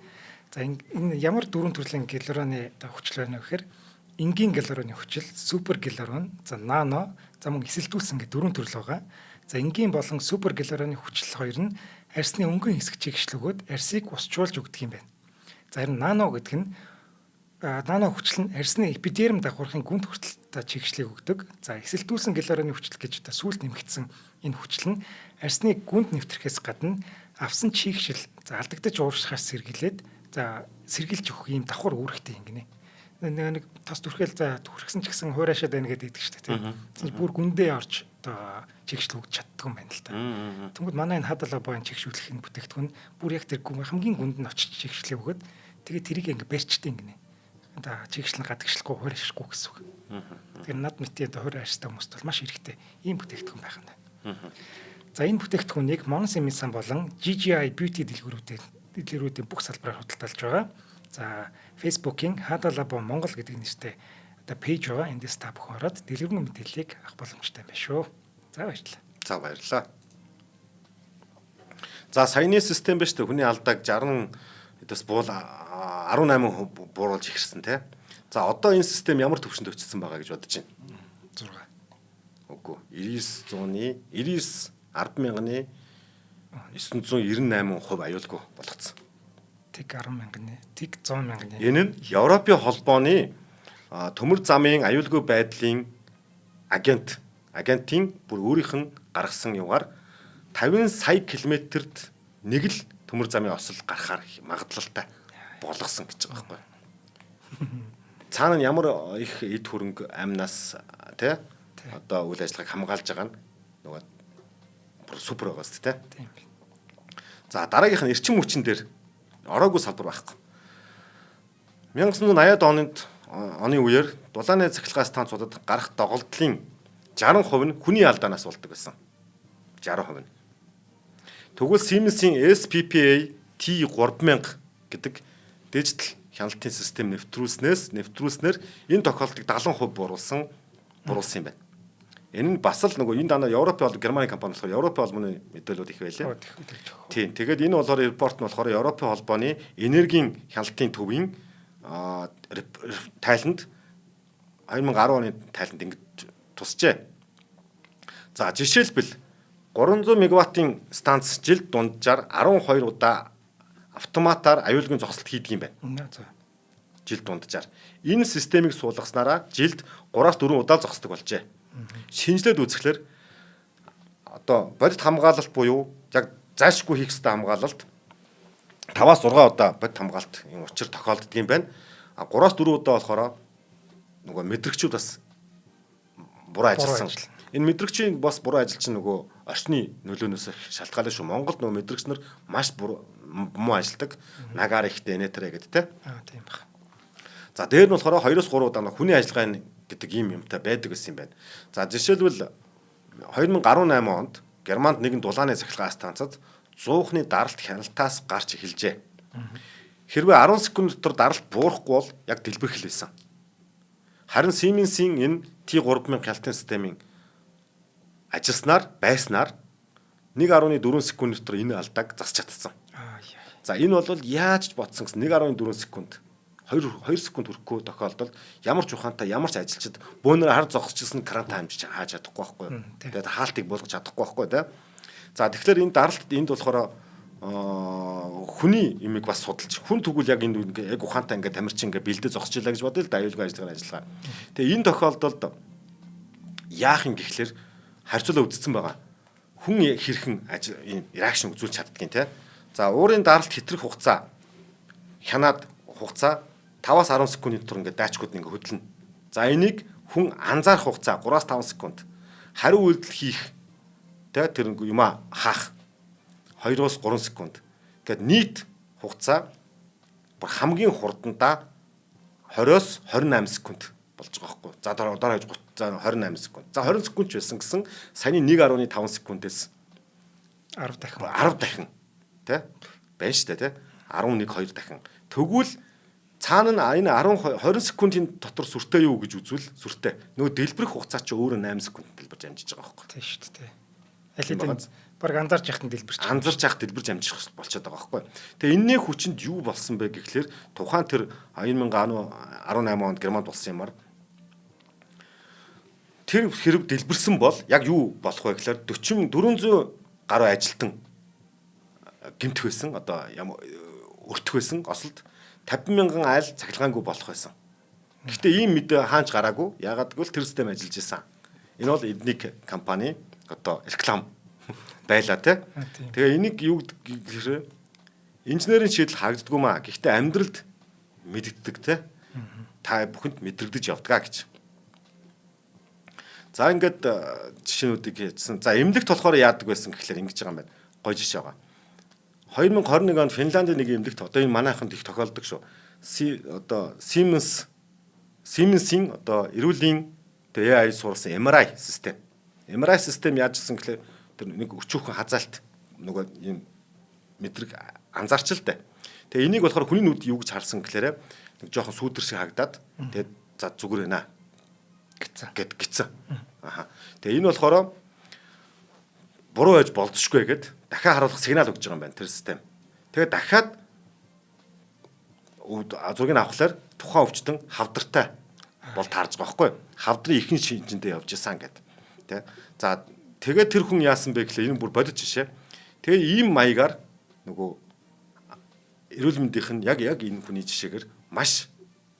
За энэ ямар 4 төрлийн гиалуроны хүчил байна вэ гэхээр энгийн гиалуроны хүчил, супер гиалурон, за нано, за мөн эсэлдүүлсэн гэдэг 4 төрөл байгаа. За энгийн болон супер гиалуроны хүчил хоёр нь арьсны өнгөн хэсэг чигшил өгөөд арьсыг усчуулж өгдөг юм байна. За харин нано гэдэг нь нано хүчил нь арсны эпидерм давхархын гүнт хүртэл чигшлийг өгдөг. За эсэлдүүлсэн галероны хүчил гэж сүүлд нэмэгдсэн энэ хүчил нь арсны гүнт нэвтрэхээс гадна авсан чигшил алдагдаж ууршихаас сэргийлээд сэргийлж өгөх ийм давхар үүрэгтэй юм гинэ. Нэг тас түрхэл түрхсэн ч гэсэн хуурайшаад байна гэдэг шүү дээ тийм. Бүр гүндээ орж чигшил өгч чаддаг юм байна л та. Тэнгүүд манай энэ хадалаа боон чигшүүлэх энэ бүтээгдэхүүн бүр яг тэр хамгийн гүнд нь очиж чигшлээ өгöd тэгээ тэрийг ингээ барьчтай гинэ. Чигшил нь гадагшлахгүй хуурайшгүй гэсэн үг. Тэгэхээр над мэтийн хуурайштай хүмүүст бол маш хэрэгтэй ийм бүтээгдэхүүн байх нь байна. За энэ бүтээгдэхүүнийг Mon Semisan болон GGI Beauty дэлгэрүүдийн бүх салбараар худалдаалж байгаа. За Facebook-ийн Hadalabo Монгол гэдэг нэртэй пэйж байгаа. Эндээс та бүхэн ороод дэлгэрэнгүй мэдээллийг авах боломжтой байна шүү. За баярлалаа. За баярлалаа. За саяны систем биш үү? Хүний алдааг 60 эдээс буул 18% бууруулж ихэрсэн тий. За одоо энэ систем ямар төвшөнд очсон байгаа гэж бодож байна? 6. Үгүй. 9900-ны 10,000-ны 998% аюулгүй болгоцсон. Тэг 10,000-ны, тэг 100,000-ны. Энэ нь Европын холбооны төмөр замын аюулгүй байдлын агентийн бүр өөрийнх нь гаргасан югаар 50 сая километрт нэг л төмөр замын осол гарахаар магадлалтай болгосон гэж байгаа байхгүй. Цаана нь ямар их эд хөрөнгө амнаас тий одоо үйл ажиллагааг хамгаалж байгаа нь нөгөө супер байгаас тий. За дараагийнх нь эрчим хүчин дээр ороогүй салбар байхгүй. 1980-ад оны үеэр дулааны цахилгаан станцуудад гарах доголдлын 60% нь хүний алдаанаас болдог байсан. 60%. Тэгвэл Siemens-ийн SPPA T3000 гэдэг дижитал хяналтын систем нэвтрүүлснээр энэ тохиолдлыг 70% буруулсан юм байна. Энэ нь бас л нөгөө энэ дандаа Европын бол Германы компани болохоор Европын холбооны мэдээлэлүүд их байлаа. Тийм. Тэгээд энэ болохоор репорт нь болохоор Европын холбооны энергийн хяналтын төвийн тайланд 2010 оны тайланд ингэж тусжээ. За жишээлбэл 300 мегаваттын станц жилд дунджаар 12 удаа автоматар аюулгүй зогсолт хийдэг юм байна. Жилд дунджаар. Энэ системийг суулгаснараа жилд 3-4 удаа зогсдог болжээ. Шинжлээд үзэхлээр одоо бодит хамгаалалт буюу яг заашгүй хийх ёстой хамгаалалт 5-6 удаа бодит хамгаалалт энэ учир тохиолддог юм байна. 3-4 удаа болохоор нөгөө мэдрэгчүүд бас буруу ажилласан. Энэ мэдрэгчийн бас буруу ажил чинь нөгөө орчны нөлөөнөөс шалтгаалсан шүү. Монголд нөгөө мэдрэгч нар маш муу ажилдаг. Нагаар ихтэй нэтэрэ гэдэг те. Тийм байна. За дээр нь болохоор 2-3 удаа хүний ажиллагааны гэдэг юмтай байдаг гэсэн юм байна. За жишээлбэл 2018 онд Германд нэгэн дулааны цахилгаан станцад 100-ны даралт хяналтаас гарч эхэлжээ. Хэрвээ 10 секунд дотор даралт буурахгүй бол яг дэлбэрэх хэлсэн. Харин Siemens-ийн энэ T3000 хяналтын системийн ажилласнаар байснаар 1.4 секунд дотор энэ алдааг засч чадсан. За энэ бол яаж ч ботсон гэсэн 1.4 секунд 2 секунд хүрэхгүй тохиолдолд ямар ч ухаантай ямар ч ажилчид бөөнөр хар зогсчихсан кран таамж хааж чадахгүй байхгүй. Тэгээд хаалтыг болгож чадахгүй байхгүй тий. За тэгэхээр энэ даралт энд болохоор хүний имийг бас судалж хүн тэгвэл яг энэ яг ухаантай ингээд тамирчин ингээд бэлдээ зогсчихлаа гэж бодъё л да аюулгүй ажиллагаа. Тэгээ энэ тохиолдолд яах юм гэхлээр харьцуулаа үзсэн байгаа. Хүн хэрхэн реакшн үзүүлж чаддгийг тий. За уурын даралт хэтрэх хугацаа хянаад хугацаа 5-10 секундын дотор ингээд дайчгууд нь ингээд хөдлөнө. За энийг хүн анзаарах хугацаа 3-5 секунд. Хариу үйлдэл хийх тэ тэр юм хаах 2-3 секунд. Гэт нийт хугацаа хамгийн хурдандаа 20-28 секунд болж байгаа байхгүй. За дараа хаяж 28 секунд. За 20 секунд ч байсан гэсэн саяны 1.5 секундээс 10 дахин тэ байна штэ тэ 11 2 дахин. Тэгвэл цаана нь энэ 20 секундын дотор сүртэй юу гэж үзвэл сүртэй. Нөгөө дэлбэрэх хугацаа чи өөрөө 8 секунд дэлбэрж амжиж байгаа байхгүй. Тийм шүү дээ. Аль хэдийн баг анзаарч яхад дэлбэрж амжих болчиход байгаа байхгүй. Тэгээ энэний хүчинд юу болсон бэ гэхлээр тухайн тэр 2018 онд Германд болсон юмар тэр хэрэг дэлбэрсэн бол яг юу болох вэ гэхлээр 400 гаруй ажилтан гэмтэх байсан одоо өртөх байсан осолд. 50,000 айл цахилгаангүй болох байсан. Гэхдээ ийм мэдээ хаанч гараагүй. Яагаад гэвэл тэр систем ажиллаж исэн. Энэ бол эдник компани одоо реклам байлаа те. Тэгээ энийг юу гэхээр инженерийн шийдэл харагддаггүй маа. Гэхдээ амьдралд мэддэгдэг те. Та бүхэнд мэдрэгдэж явдгаа гэж. За ингээд жишээнүүдийг хийсэн. За эмнэлэгт болохоор яадаг байсан гэхэлэр ингэж байгаа юм байна. Гоё жишээ байгаа. 2021 онд Финландын нэг эмнэлэгт одоо энэ манайханд их тохиолдог шүү. Одоо Siemens-ийн одоо эрүүлийн AI суулсан MRI систем. MRI систем яаж гисэн гэхэлэр тэр нэг өчүүхэн хазаалт нөгөө юм мэдрэг анзаарчилтай. Тэгээ энийг болохоор хүний нүд юу гэж харсан гэхэлэр нэг жоохон сүүдэр шиг харагдаад тэгээд за зүгээр байна гисэн. Аха. Тэгээ энэ болохоор буруу байж болзошгүй гэд дахиад харуулах сигнал өгч байгаа юм байна тэр систем. Тэгээ дахиад зургийг авахлаар тухайн өвчтөн хавдартай бол таарж байгаа байхгүй. Хавдрын ихэнх шинжэндээ явж исэн гэд. Тэ. За тэгээ тэр хүн яасан бэ гэхлээр энэ бүр бодож жишээ. Тэгээ ийм маягаар нөгөө эрүүл мэндийнх нь яг энэ хүний жишээгээр маш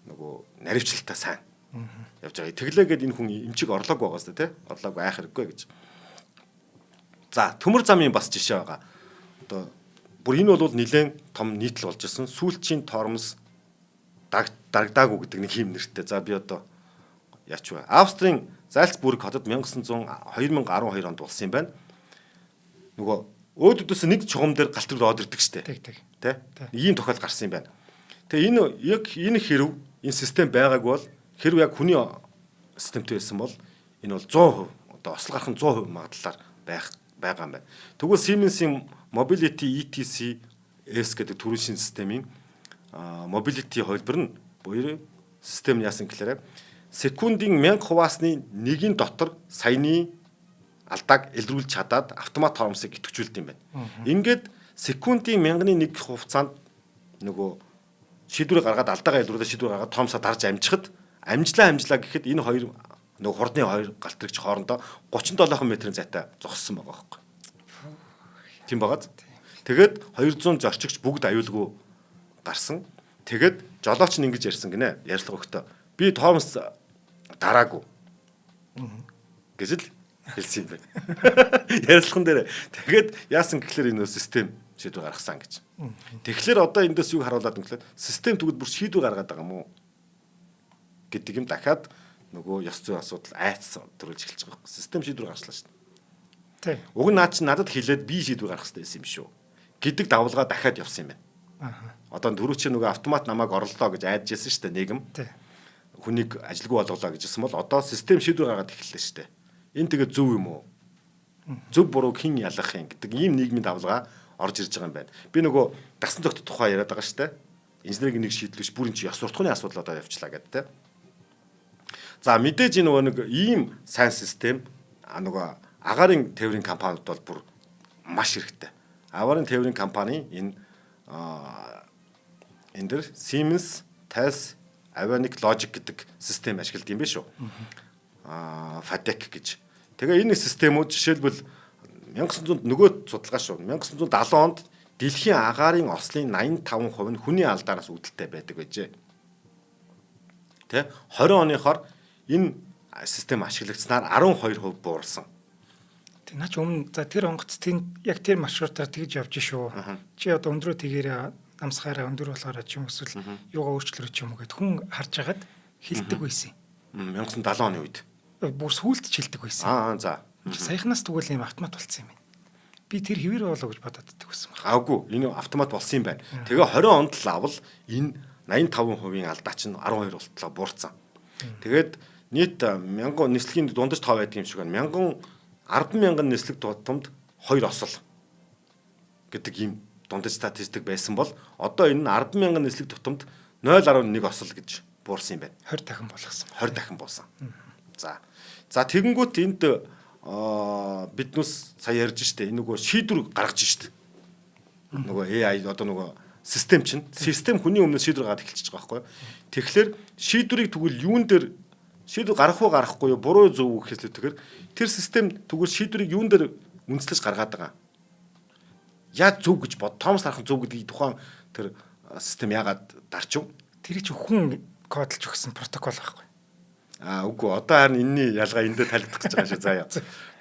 нөгөө наривчлалтай сайн явж байгаа. Тэглээгээд энэ хүн эмчиг орлог байгааз тэ. Орлог айх хэрэггүй гэж. За төмөр замын бас жишээ байгаа. Одоо бүр энэ бол нэлээд том нийтлэл болж ирсэн. Сүүлчийн тормоз дарагдаагүй гэдэг нэг хийм нэртэй. За би одоо яач вэ? Австрийн Зальцбург хотод 2012 онд болсон юм байна. Нөгөө өөдөөс нэг чугам дээр галт руу ордог штэ. Тэ? Ийм тохиол гарсан юм байна. Тэгээ энэ хэрв энэ систем байгаагүй бол хэрв яг хүний системтэй байсан бол энэ бол 100% одоо осол гарах нь 100% магадлалаар байгаа юм байна. Тэгвэл Siemens-ийн Mobility ETC S гэдэг төрийн шин системийн mobility хувилбар нь буюу систем яасан гэхээр секундын 1000 хуваасны 1-ийн дотор саяны алдааг илрүүлж чадаад автомат тормосыг идэвхжүүлдэг юм байна. Ингээд секундын 1000-ны 1 хугацаанд нөгөө шийдвэрийг гаргаад алдаагаа илрүүлээд шийдвэр гаргаад тормосоо дарж амжихад амжлаа гэхэд энэ хоёр нөгөө хурдны хоёр галтрагч хоорондоо 37 метрийн зайтай зогссон байгаа байхгүй. Тийм байгааз. Тэгээд 200 зорчигч бүгд аюулгүй гарсан. Тэгэд жолооч нь ингэж ярьсан гинэ. Ярьслага өгтөө. Би тормос дараагүй. гэж л хэлсэн юм байна. Ярьслахан дээр. Тэгэд яасан гэхэлэр энэ систем шийдвэр гаргасан гэж. Тэгэхээр одоо эндээс юу харуулад юм гэхэлэр систем тэгвэл бүр шийдвэр гаргаад байгаа юм уу гэдэг юм дахиад нөгөө ёс зүйн асуудал айц төрүүлж эхэлж байгаа юм. Систем шийдвэр гаргаслаа шүү дээ. Тий. Уг нь наад чи надад хэлээд би шийдвэр гаргах хэрэгтэй байсан юм шүү гэдэг давлгаа дахиад явсан юм байна. Одоо түрүү чи нөгөө автомат намайг орлоо гэж айдж ирсэн шүү дээ нийгэм. Хүнийг ажилгүй болголоо гэжсэн бол одоо систем шийдвэр гаргаад эхэллээ шүү дээ. Энэ тэгээ зөв юм уу? Зөв бурууг хэн ялгах юм гэдэг ийм нийгмийн давлгаа орж ирж байгаа юм байна. Би нөгөө дасан зохицох тухай яриад байгаа шүү дээ. Инженерийн нэг шийдлвч бүр энэ чи ёс суртахууны асуудал одоо явчлаа гэдэг те. За мэдээж энэ нөгөө нэг ийм сайн систем нөгөө агаарын тээврийн компаниуд бол бүр маш хэрэгтэй. Агаарын тээврийн компани энэ дэр Siemens, TES, Avionic Logic гэдэг систем ашигладаг юм биш үү? FADEC гэж. Тэгээ энэ системүүд жишээлбэл 1900 нөгөө судалгаа шүү. 1970 онд дэлхийн агаарын ослын 85% нь хүний алдаараас үүдэлтэй байдаг байжээ. Тэ 20 оныхоор энэ систем ашиглагдсанаар 12% буурсан. Тэ наач өмнө за тэр онгоц яг тэр маршрутаар тэгж явж шүү. Чи одоо өндрөө тэгээрээ намсгаараа өндөр болохоор ч юм эсвэл юугаа өөрчлөрөө ч юм уу гэд хүн харж агаад хилдэг байсан. 1970 оны үед. Бүр сүулт хилдэг байсан. За. Саяхнаас тэгвэл юм автомат болсон юм байна. Би тэр хэвээр болоо гэж бодоод байсан байна. Аагүй энэ автомат болсон юм байна. Тэгээ 20 онд л авал энэ 85% алдаа чинь 12 болтлоо буурсан. Тэгээд нийт 1000 нислэгийн дундаж тоо байдаг юм шиг байна. 10,000 нислэг тутамд 2 осол гэдэг ийм дундаж статистик байсан бол одоо энэ 10,000 нислэг тутамд 0.1 осол гэж буурсан юм байна. 20 дахин болгосон. 20 дахин буусан. За тэгэнгүүт энд биднес сая ярьж штэ энэ нөгөө шийдвэр гаргаж штэ. Нөгөө AI одоо нөгөө систем чинь систем хүний өмнө шийдвэр гаргаж эхэлчихэж байгаа байхгүй. Тэгэхээр шийдвэрийг тэгвэл юун дээр шийдвэр гарах уу гарахгүй юу буруу зөв гэхээс тэгэхээр тэр систем тэгвэл шийдвэрийг юун дээр үндэслэж гаргаад байгаа. Яаж зөв гэж бод Томас харах зөв гэдгийг тухайн тэр систем яагаад дарчив? Тэр чинь хүн кодлж өгсөн протокол байхгүй. Үгүй одоо харин энэний ялгаа эндээ талигдах гэж байгаа шүү. Заяа.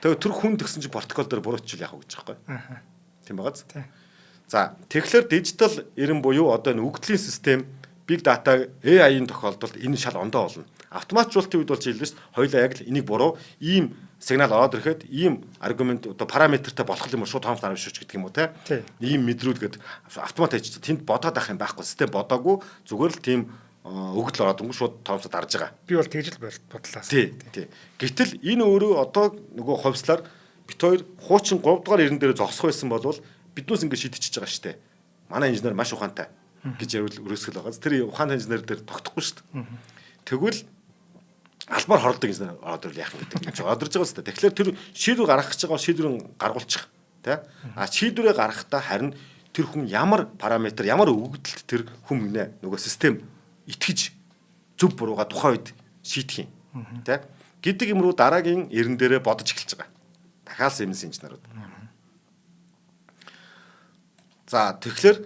Тэгээ тэр хүн тгсэн чинь протокол дээр буруутчил яах вэ гэж байгаа байхгүй. Тийм байгааз. За тэгэхээр дижитал эрен буюу одоо энэ үгдлийн систем, big data, AI-ийн тохиолдолд энэ шал ондоо болно. Автоматжуулалтын үед бол жишээлбэл хоёулаа яг л энийг буруу ийм сигнал ороод ирэхэд ийм аргумент одоо параметртай болох юм шууд тоомс нарав шүүч гэдэг юм уу те. Ийм мэдрүүлгээд автомат хийж тэнд бодоод авах юм байхгүй. Систем бодоогүй зүгээр л тийм өгдөл ороод өнгө шууд тоомсод дарж байгаа. Би бол тэгж л бодлоо. Тий. Гэтэл энэ өөрөө одоо нөгөө хувьслаар бит хоёр хуучин 3 дугаар эрен дээр зогсох байсан бол биднээс ингэ шийдчихэж байгаа штэ. Манай инженер маш ухаантай гэж өрөөсгөл байгаа. Тэр ухаантай инженер дээр тогтохгүй штэ. Тэгвэл албаар хорлдог инженер ороод ирэл яах юм гэдэг юм. Ороод ирж байгаа үстэй. Тэгэхээр тэр шийдвэр гаргах гэж байгаа шийдвэрийг гаргуулчих. Тэ? Шийдвэрээ гаргахдаа харин тэр хүн ямар параметр, ямар өгөгдөлт тэр хүн гинэ нөгөө систем итгэж зөв бурууга тухайн үед шийдэх юм. Тэ? Гэдэг юм руу дараагийн эрен дээрээ бодож эхэлж байгаа. Дахиад Siemens инженерууд. За тэгэхээр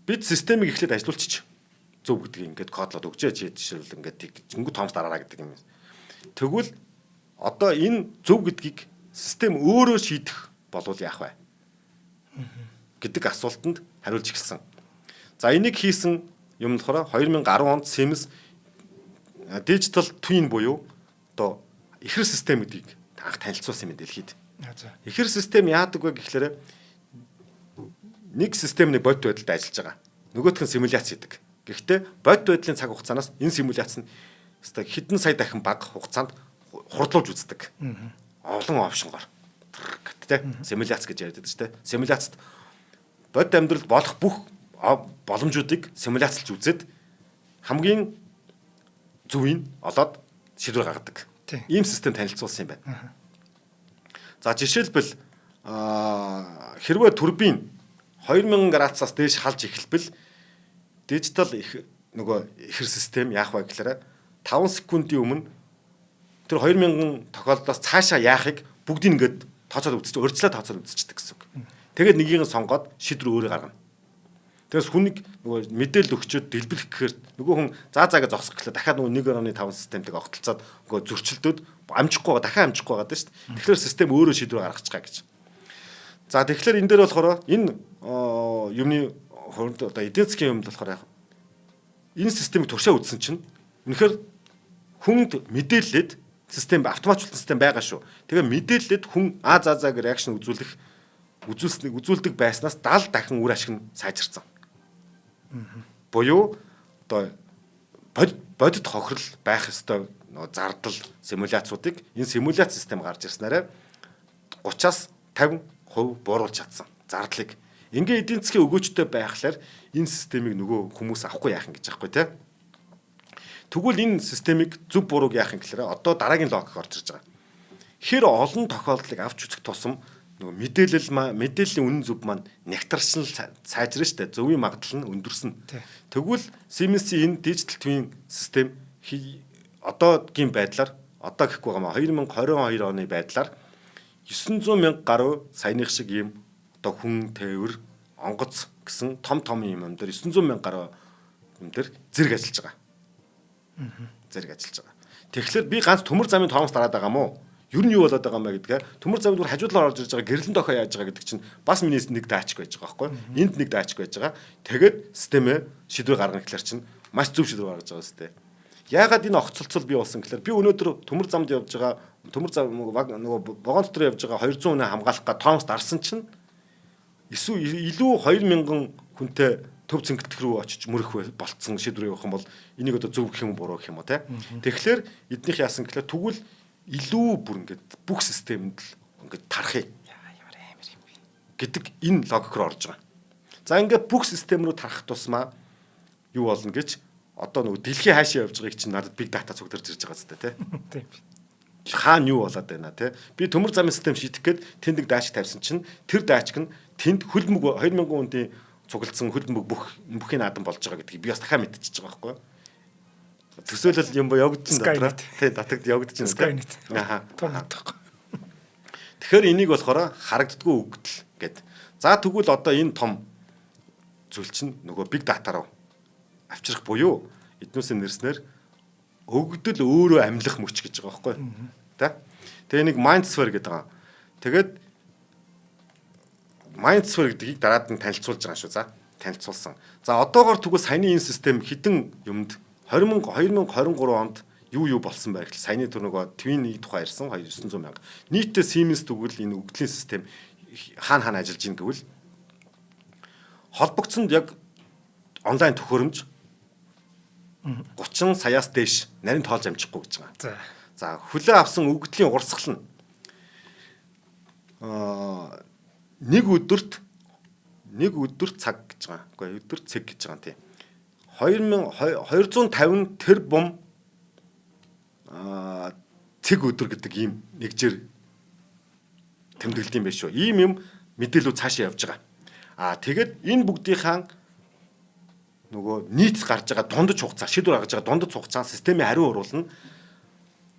бид системийг эхлээд ажилуулчих. Зөв гэдгийг ингээд кодлоод өгчээ чи жишээл ингээд зөнгө тоомс дараараа гэдэг юм. Тэгвэл одоо энэ зөв гэдгийг систем өөрөө шийдэх болвол яах вэ? Гэдэг асуултанд хариулж эхэлсэн. За энийг хийсэн юм болохоор 2010 онд Siemens Digital Twin буюу одоо ихэр систем гэдгийг анх танилцуулсан юм дэлхийд. Ихэр систем яадаг вэ гэхлээр нэг системний бодит байдалд ажиллаж байгаа. Нөгөөх нь симуляц хийдэг. Гэхдээ бодит байдлын цаг хугацаанаас энэ симуляц нь хэдэн сая дахин бага хугацаанд хурдлуулж үздэг. Олон опшнгоор. Тэ симуляц гэж яриад байдаг шүү дээ. Симуляцт бодит амьдралд болох бүх боломжуудыг симуляцлж үзээд хамгийн зөвийг олоод шийдвэр гаргадаг. Ийм систем танилцуулсан юм байна. За жишээлбэл хэрвээ турбин 2000 градусаас дээш халж эхэлбэл дижитал нөгөө ихэр систем яах вэ гэхээр 5 секундын өмнө тэр 2000 тохиолдолоос цаашаа яахыг бүгдийг ингээд тооцоод үзчих, урьдчилан тооцоод үзчихдэг гэсэн үг. Тэгээд нэгийг нь сонгоод шийдвэр өөрөө гаргана. Тэгээс хүнийг нөгөө мэдээлэл өгчөөд дэлбэрэх гэхээр нөгөө хүн заагаа зогсох гэхлээр дахиад нөгөө 1.5 системтэйг огтлцоод нөгөө зөрчилдөөд амжихгүй байгаа, дахиад амжихгүй байгаа даа шүү дээ. Тэгэхээр систем өөрөө шийдвэр гаргачих гаа гэж. За тэгэхээр энэ дээр болохоор энэ юмны хооронд одоо эдийн засгийн юмд болохоор энэ системийг туршаа үзсэн чинь үнэхээр хүнд мэдээлэлд систем автоматжуулсан систем байгаа шүү. Тэгээ мэдээлэлд хүн зааг реакшн үзүүлдэг байснаас 70 дахин үр ашиг нь сайжирсан. Буюу одоо бодит хохирол байх ёстой зардал симуляцуудыг энэ симуляц систем гарч ирснээрээ 30-аас 50% бууруулж чадсан зардлыг. Ингээ эдийн засгийн өгөөжтэй байхлаар энэ системийг нөгөө хүмүүс авахгүй яах юм гэж байхгүй тий. Тэгвэл энэ системийг зөв бурууг яах юм гэхээр одоо дараагийн логик орж ирж байгаа. Хэр олон тохиолдлыг авч үзэх тусам нөгөө мэдээллийн үнэн зөв маань нягтрсан сайжрна штэ. Зөвийн магадлал нь өндөрсөн. Тэгвэл Siemens-ийн энэ digital twin систем одоогийн байдлаар одоо гэхгүй байгаа маа 2022 оны байдлаар 900 мянга гаруй саяных шиг юм одоо хүн тээвэр онгоц гэсэн том юм дээр 900 мянга гаруй юм дээр зэрэг ажиллаж байгаа. Зэрэг ажиллаж байгаа. Тэгэхээр би ганц төмөр замын тоомс дараад байгаа мó. Юу нь юу болоод байгаа юм бэ гэдгээ төмөр замд бүр хажуудлаар орж ирж байгаа гэрлэн дохоо яаж байгаа гэдэг чинь бас миний нэг даачг байж байгаа байхгүй. Энд нэг даачг байж байгаа. Тэгээд системээ шийдвэр гаргана гэхэлэр чинь маш зөв шийдвэр гаргаж байгаа үстэй. Яагаад энэ огцолцол бий болсон гэхээр би өнөөдөр төмөр замд явж байгаа төмөр зам нөгөө вагон дотор явж байгаа 200 хүн хамгаалах га тоомс дарсан чинь эсвэл илүү 2000 хүнтэй төв цэнгэлтэх рүү очиж мөрөх болцсон шийдвэр явах юм бол энийг одоо зөв гэх юм буруу гэх юм уу те. Тэгэхээр эднийх яасан гэхээр тэгвэл илүү бүр ингээд бүх системд л ингээд тарахыг ямар амар юм бэ гэдэг энэ логик руу орж байгаа. За ингээд бүх систем рүү тарах тусмаа юу болно гэж одоо нөгөө дэлхийн хаашаа явж байгааг чинь надад big data цугдэрж ирж байгаа зү те. Тийм. Хаана юу болоод байна те. Би төмөр замын систем шийдэх гээд тэнд нэг даачг тавьсан чинь тэр даачг нь тэнд хөлбөмбөг 2000 хүнтэй цуглдсан хөлбөмбөг бүхний наадам болж байгаа гэдгийг би бас дахиад мэдчихэж байгаа байхгүй юу. Төсөөлөл юм бо явагдчихсан дотроо. Тий, татагд явагдчихсан. Аха. Тэгэхээр энийг болохоор харагддгүй өгдөл гэд. За тэгвэл одоо энэ том зүйл чинь нөгөө big data руу авчрах буюу эднүсийн нэрснээр өгдөл өөрөө амьлах мөч гэж байгаа байхгүй. Тэ? Тэгээ нэг Mindsphere гэдэг байгаа. Тэгээд Mindsphere гэдгийг дараад нь танилцуулж байгаа шүү. За танилцуулсан. За одоогоор тэгвэл саяны энэ систем хідэн юмд 2023 онд юу болсон байр гэхэл саяны түрнөгөө Twin-ийн тухай ярьсан 900 мянга. Нийтдээ Siemens тэгвэл энэ өгдлийн систем хаана ажиллаж ийн гэвэл холбогдсонд яг онлайн төхөөрөмж 30 саяас дээш нарийн тоолж амжихгүй гэж байгаа. За хүлээ авсан өгдлийн урсгал нь нэг өдөрт цаг гэж байгаа. Үгүй өдөр цаг гэж байгаа тийм. 250 тэрбум цэг өдөр гэдэг ийм нэгжээр тэмдэглэдэг юм байна шүү. Ийм юм мэдээлэл цаашаа явж байгаа. Тэгээд энэ бүгдийнхаа нөгөө нийт гарч байгаа дундаж хугацаа, шийдвэр гаргаж байгаа дундаж хугацаа системийн хариу уруулна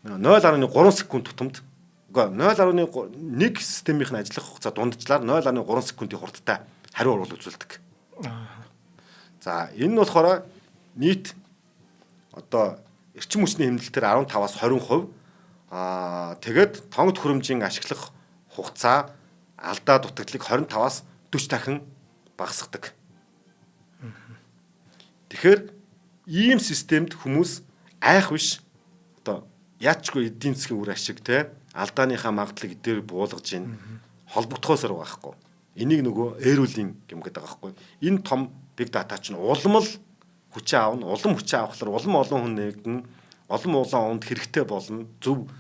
0.3 секунд тутамд. Үгүй 0.1 системийнх нь ажиллах хугацаа дундажлаар 0.3 секундын хурдтай хариу уруул үзүүлдэг. За энэ нь болохоор нийт одоо эрчим хүчний хэмнэлтээр 15-аас 20%. Тэгээд тонгод хөрөмжийн ашиглах хугацаа алдаа дутагдлыг 25-аас 40 дахин багасгадаг. Тэгэхээр ийм системд хүмүүс айх биш одоо яачгүй эдийн засгийн үр ашиг те алдааныхаа магадлалыг дээр буулгаж ийн холбогдохоос байгаа байхгүй. Энийг нөгөө эйрүүлийн юм гэдэг байгаа байхгүй. Энэ том big data чинь улам л хүчээ аавна, улам хүчээ авахлаар улам олон хүн нэгдэн, улам унд хэрэгтэй болно. Зөв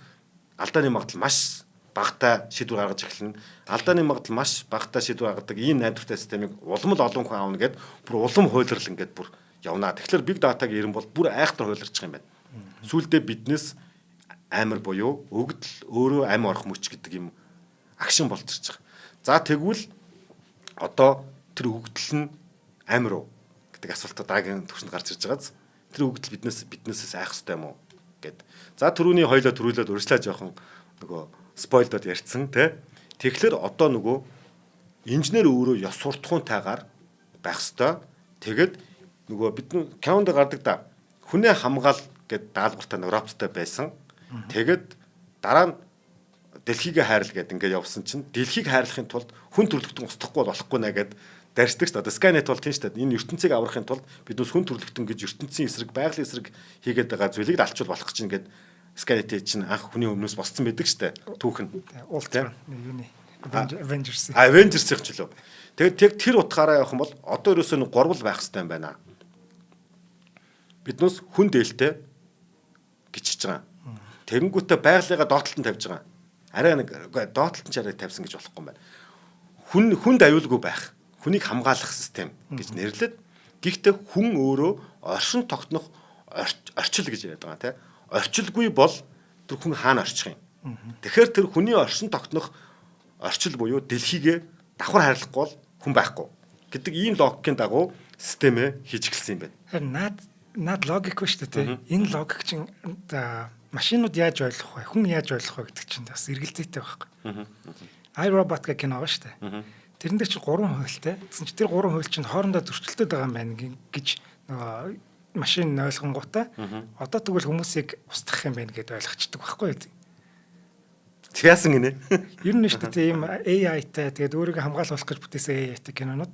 алдааны магадлал маш багатай шийдвэр гаргаж эхэлнэ. Алдааны магадлал маш багатай шийдвэр гаргадаг ийм найдвартай системийг улам л олон хүн аавна гэд бүр улам хуйлрал ингээд бүр явна. Тэгэхээр big data-гийн ирэн бол бүр айхтар хуйларчих юм байна. Сүүлдээ биднес амар буюу өгдөл өөрөө ам орох мөч гэдэг юм агшин болж ирж байгаа. За тэгвэл одоо тэр өгдөл нь амар уу гэдэг асуултаа дараагийн төвшөнд гарч ирж байгааз. Тэр өгдөл биднээсээс айх хэрэгтэй юм уу гэд. За түрүүний хоёлоо төрүүлээд урьжлаа жоохон нөгөө спойлдод ярьсан тий. Тэгэхээр одоо нөгөө инженер өөрөө ёс суртахуунтайгаар байх хэрэгтэй. Тэгээд нөгөө бид каунд гардаг да хүнээ хамгаал гэд даалгавартай роботтой байсан. Тэгээд дараа нь дэлхийг хайрл гэд ингээд явсан чинь дэлхийг хайрлахын тулд хүн төрлөختөн устгахгүй болохгүй нэ гэд дарьсдаг шүү дээ. Skynet бол тийм шүү дээ. Энэ ертөнцийг аврахын тулд бид нүс хүн төрлөختөн гэж ертөнцийн эсрэг, байгалийн эсрэг хийгээд байгаа зүйлийг алчуул болох гэж ингээд Skynet чинь анх хүний өмнөөс босцсон байдаг шүү дээ. Түүхэн. Уулзсан. Юуны Avengers. Avengers-ийн ч лөө. Тэгээд тэр утгаараа явах юм бол одоо ерөөсөө нэг гурвал байх хэрэгтэй юм байна. Биднээс хүн дээлтэй гिचж байгаа. Тэгэнгүүтээ байгалигаа доотлолт нь тавьж байгаа. Арай нэг доотлолт нь арай тавьсан гэж болохгүй юм байна. Хүнд аюулгүй байх. Хүнийг хамгаалах систем гэж нэрлээд гэхдээ хүн өөрөө оршин тогтнох орчил гэж яриад байгаа тийм. Орчилгүй бол тэр хүн хаана орчих юм. Тэгэхээр тэр хүний оршин тогтнох орчил буюу дэлхийгээ давхар хайрлахгүй бол хүн байхгүй гэдэг ийм логикийн дагуу системээ хийж эхэлсэн юм байна. Харин наад логик ба шүү дээ. Энэ логик чинь машинууд яаж ойлгох вэ? Хүн яаж ойлгох вэ гэдэг чинь бас эргэлзээтэй байхгүй. iRobot гэх кино байгаа шүү дээ. Тэрэн дээр чинь 3 хуйлтай. Тэгсэн чинь тэр 3 хуйл чинь хоорондоо зөрчилдөд байгаа юм байна гэж нөгөө машин ойлгонгуудаа одоо тэгвэл хүмүүсийг устгах юм байна гэдээ ойлгочдөг байхгүй юу? Яасан гинэ? Ер нь шүү дээ ийм AI-тай тэгээд өөрийгөө хамгаалах гэж бүтээсэн AI-тай кинонууд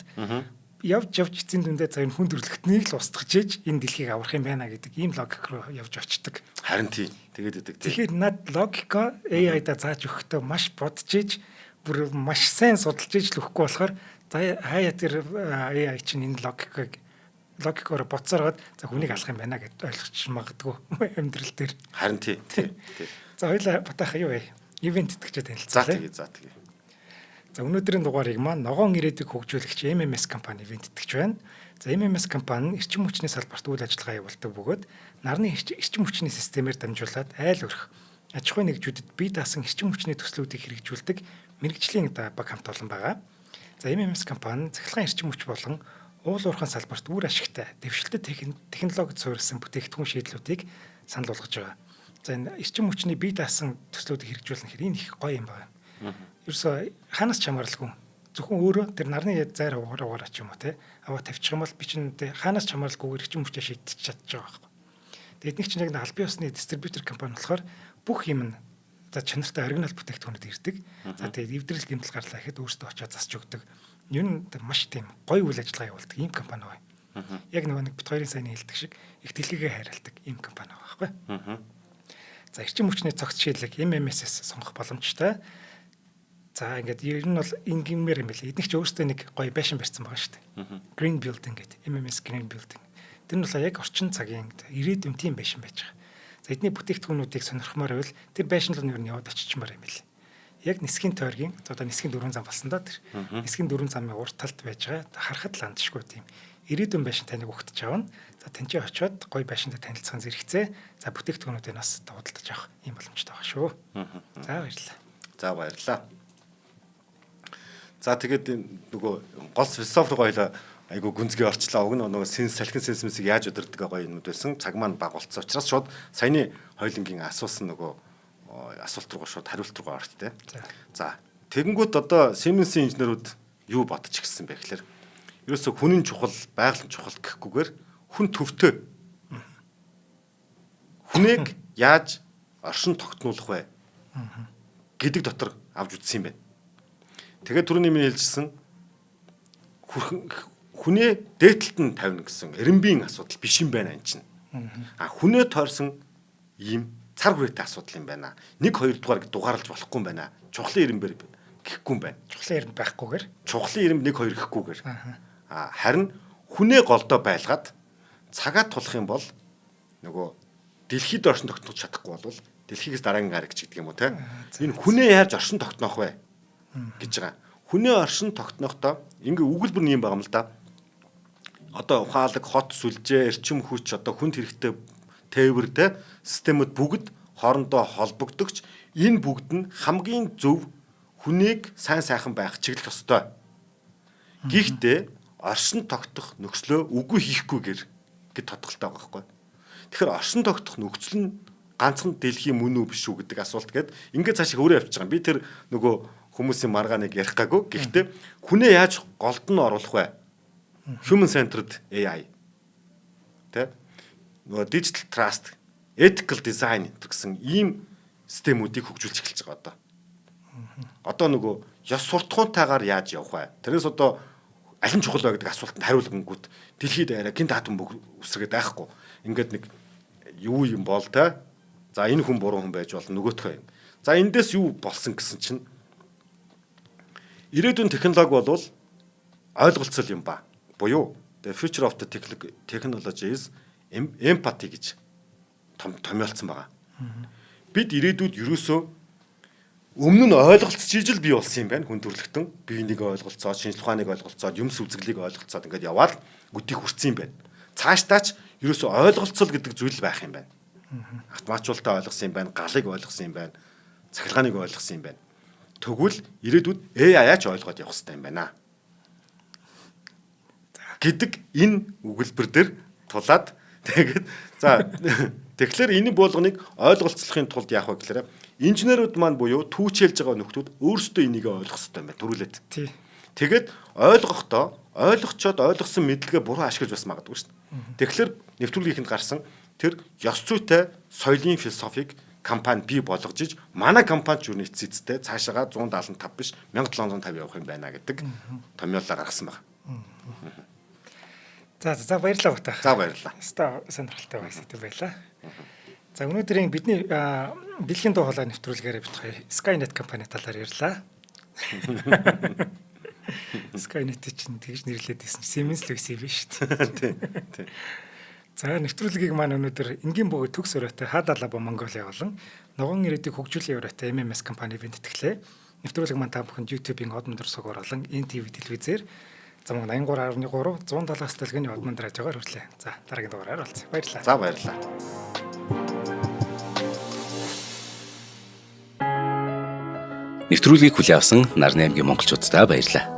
явж эцсийн дүндээ за энэ хүн төрлөختнийг л устгах жиж энэ дэлхийг аврах юм байна гэдэг ийм логик руу явж очдөг. Харин тийм. Тэгээд идэг тийм. Тэгэхээр над логика AI-да зааж өгөхдөө маш бодож иж бүр маш сайн судалж иж л өгөхгүй болохоор за хаяа тэр AI чинь энэ логикоор боцоороод за хүнийг алах юм байна гэдээ ойлгочих магадгүй амьдрал дээр. Харин тийм. За хоёлаа батаах юу вэ? Ивент итгэж танилцлаа. За тэгээ. За өнөөдрийн дугаарыг маань ногоон ирээдүйг хөгжүүлэгч MMS компани ивент итгэж байна. За MMS компани нь эрчим хүчний салбарт үйл ажиллагаа явуулдаг бөгөөд нарны эрчим хүчний системээр дамжуулаад айл өрх аж ахуйн нэгжүүдэд бие даасан эрчим хүчний төслүүдийг хэрэгжүүлдэг мэрэгжлийн баг хамт олон байгаа. За MMS компани цахилгаан эрчим хүч болон уул уурхайн салбарт үр ашигтай дэвшилтэд технологид суурилсан бүтээгдэхүүн шийдлүүдийг санал болгож байгаа. За энэ эрчим хүчний бие даасан төслүүдийг хэрэгжүүлэх хэрэг энэ их гоё юм байна. Ерөөсөө ханаас ч хамааралгүй зөвхөн өөрөө тэр нарны зайр угаараа ч юм уу те аваа тавьчих юм бол би чинь хаанаас чамаалгүйгээр чинь мөчөө шийдэж чадчих байгаа байхгүй. Тэгээд эднийг чинь яг албан ёсны дистрибьютор компани болохоор бүх юм нь за чанартай оригинал бүтээгдэхүүнүүд ирдэг. За тэгээд эвдрэл гэмтэл гарлаа гэхэд өөртөө очиод засч өгдөг. Юу н маш тийм гоё үйл ажиллагаа явуулдаг ийм компани байна. Яг нэг бит хоёрын сайн хэлдэг шиг их дэлхийгээ хайрладаг ийм компани байгаа байхгүй. За эрчим хүчний цогц шийдлэг MMS-с сонгох боломжтой. За ингээд ер нь бол ингимээр юм билээ. Эдник ч өөртөө нэг гоё байшин барьсан байгаа шүү дээ. Green Building гэдэг MMS Green Building. Тэр нь бол яг орчин цагийн ирээдүйн тийм байшин байж байгаа. За эдний бүтээгдэхүүнүүдийг сонирхмоор байвал тэр байшин руу нь яваад очичмаар юм билээ. Яг нисхийн тойргийн одоо нисхийн дөрвөн зам болсон да тэр. Нисхийн дөрвөн замын урт талд байж байгаа харахад л андшгүй тийм ирээдүйн байшин таныг өгтөж авна. За тэнцээ очиод гоё байшинтай танилцсан зэрэгцээ. За бүтээгдэхүүнүүдийг нас худалдаж авах ийм боломжтой байгаа шүү. За баярлалаа. За баярлалаа. За тэгээд нөгөө гол философи гоёлоо айгу гүнзгий орчлоо. Уг нь нөгөө салхин сенсмисийг яаж удирддаг гоё юмуд байсан. Цаг маань бага болцсон учраас шууд саяны хоёлынгийн асуусан нөгөө асуулт руу шууд хариулт руу орт те. За тэгэнгүүт одоо Siemens-ийн инженерүүд юу бодож гисэн бэ гэхээр ерөөсө хүнийн чухал, байгалийн чухал гэхгүйгээр хүн төвтэй. Хүнийг яаж оршин тогтнуулах вэ гэдэг дотор авч үзсэн юм байна. Тэгээд түрүүний минь хэлжсэн хүнээ дээдлэлт нь тавина гэсэн эренбийн асуудал биш юм байна энэ чинь. Хүнээ тойрсон ийм цар хүрээтэй асуудал юм байна. 1 2 дугаар дугаарлаж болохгүй юм байна. Чухлын эренбэр гэхгүй юм байна. Чухлын эрен байхгүйгээр. Чухлын эрен 1 2 гэхгүйгээр. Харин хүнээ голдоо байлгаад цагаа тулах юм бол нөгөө дэлхийд оршин тогтнох чадахгүй бол дэлхийгээс дараагийн гараг гэдэг юм уу те. Энэ хүнээ яаж оршин тогтноох вэ гэж байгаа. Хүнээ оршин тогтнохдоо ингээ өгүүлбэр нь юм байгаа юм л да. Одоо ухаалаг, хот сүлжээ, эрчим хүч одоо хүнд хэрэгтэй тээвэртэй системүүд бүгд хоорондоо холбогдогч энэ бүгд нь хамгийн зөв хүнийг сайн сайхан байх чиглэх ёстой. Гэхдээ оршин тогтох нөхцлөө үгүй хийхгүйгээр гэд тодголтой байгаа байхгүй. Тэгэхээр оршин тогтох нөхцөл нь ганцхан дэлхийн мөн үү биш үү гэдэг асуулт гээд ингээд цаашаа өөрөө явж байгаа. Би тэр нөгөө хүмүүсийн маргааныг ярих гаагүй. Гэхдээ хүнээ яаж голд нь оруулах вэ? Human centered AI. Тэ? Нөгөө digital trust, ethical design гэсэн ийм системүүдийг хөгжүүлж эхэлж байгаа одоо. Одоо нөгөө ёс суртахуунтайгаар яаж явах вэ? Тэрнээс одоо аль нь чухал вэ гэдэг асуултанд хариулгангууд дэлхийд арай гинт атом бүх үсрэгээд байхгүй. Ингээд нэг юу юм бол та. За энэ хүн буруу хүн байж болно нөгөөтхөө юм. За эндээс юу болсон гэсэн чинь ирээдүйн технологи бол ойлголцол юм ба. Буюу the future of the technology is empathy гэж томьёолцсон байгаа. Бид ирээдүйд ерөөсөө өмнө нь ойлголцож ижил бий болсон юм байна. Хүн төрлөختөн биенийг ойлголцоод, шинжлэх ухааныг ойлголцоод, юмс үзэглийг ойлголцоод ингээд яваад гүтийг хүрсэн юм байна. Цаашдаач ерөөсөө ойлголцол гэдэг зүйл байх юм байна. Автоматжуулалтаа ойлгосон юм байна, галыг ойлгосон юм байна, цахилгааныг ойлгосон юм байна. Тэгвэл ирээдүйд AI-аач ойлгоод явах хэрэгтэй юм байна. Гэдэг энэ өгүүлбэр дээр тулаад тэгээд за тэгэхээр энэ болгоныг ойлголцлохын тулд яах вэ гэхээр инженерүүд маань буюу түүчэлж байгаа нөхдүүд өөрсдөө энийг ойлгох хэрэгтэй юм байна. Төрүүлээд. Тэгээд ойлгохдоо ойлгочоод ойлгосон мэдлэгээ буруу ашиглаж бас магадгүй шүү дээ. Тэгэхээр нэвтрүүлгийнхэнд гарсан тэр ёс зүйтэй соёлын философик компани бий болгож иж манай компани ч юу эцэцтэй цаашаага 175 биш 1750 явах юм байна гэдэг томьёолоо гаргасан байна. За баярлалаа батаа. За баярлалаа. Өстой сонирхолтой байсан тийм байлаа. За өнөөдрийн бидний дэлхийн дуу хоолой нэвтрүүлгээр бит хоёр Skynet компани талаар ярьлаа. Skynet чинь тэгж нэрлээд байсан Siemens л байсан биш үү? Тийм. За нэвтрүүлгийг маань өнөөдөр энгийн богино төгс өрөөтэй Хадалаба Монголиа болон ногоон ирээдүйг хөгжүүлэх өрөөтэй MMS компани бэлтгэлээ. Нэвтрүүлэг маань та бүхэнд YouTube-ийн Одмондөр сугаар болон NTV телевизээр зам 83.3 170-аас дэлгэний Одмонд радиогоор хүрэлээ. За дараагийн дугаараар уулзъя. Баярлалаа. За баярлалаа. Нэвтрүүлгийг хүлээн авсан Нарны аймгийн монголчуудтай баярлалаа.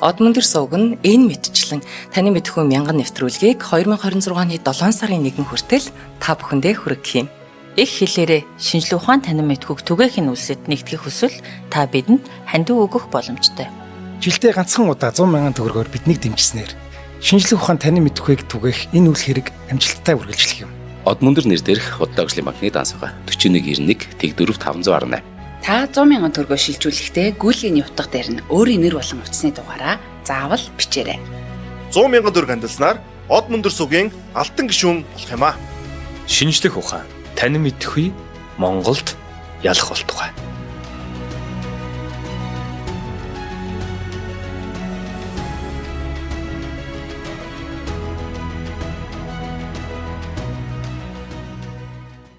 Одмондэр сувг нь энэ мэтчлэн таны мэдхүйн мянган нэвтрүүлгийг 2026 оны 7 сарын 1 хүртэл та бүхэндээ хүргэх юм. Их хэлээрээ шинжлэх ухаан танин мэдхүйг түгээх нь үлсэд нэгтгэх хүсвэл та бидэнд хандив өгөх боломжтой. жилдээ ганцхан удаа 100,000 төгрөгөөр биднийг дэмжснээр шинжлэх ухаан танин мэдхүйг түгээх энэ үйл хэрэг амжилттай үргэлжлэх юм. Од мөндөр нэр дээрх Худалдаа өвчлийн банкны дансага 4191 тэг 4518. Та 100,000 төгрөгөө шилжүүлэхдээ гүйлгээний утга дээр нь өөрийн нэр болон утасны дугаараа заавал бичээрэй. 100,000 төгрөг хандалснаар Од мөндөр сүгийн алтан гишүүн болох юм а. Шинжлэх ухаан танин мэдхгүй Монголд ялах болтугай.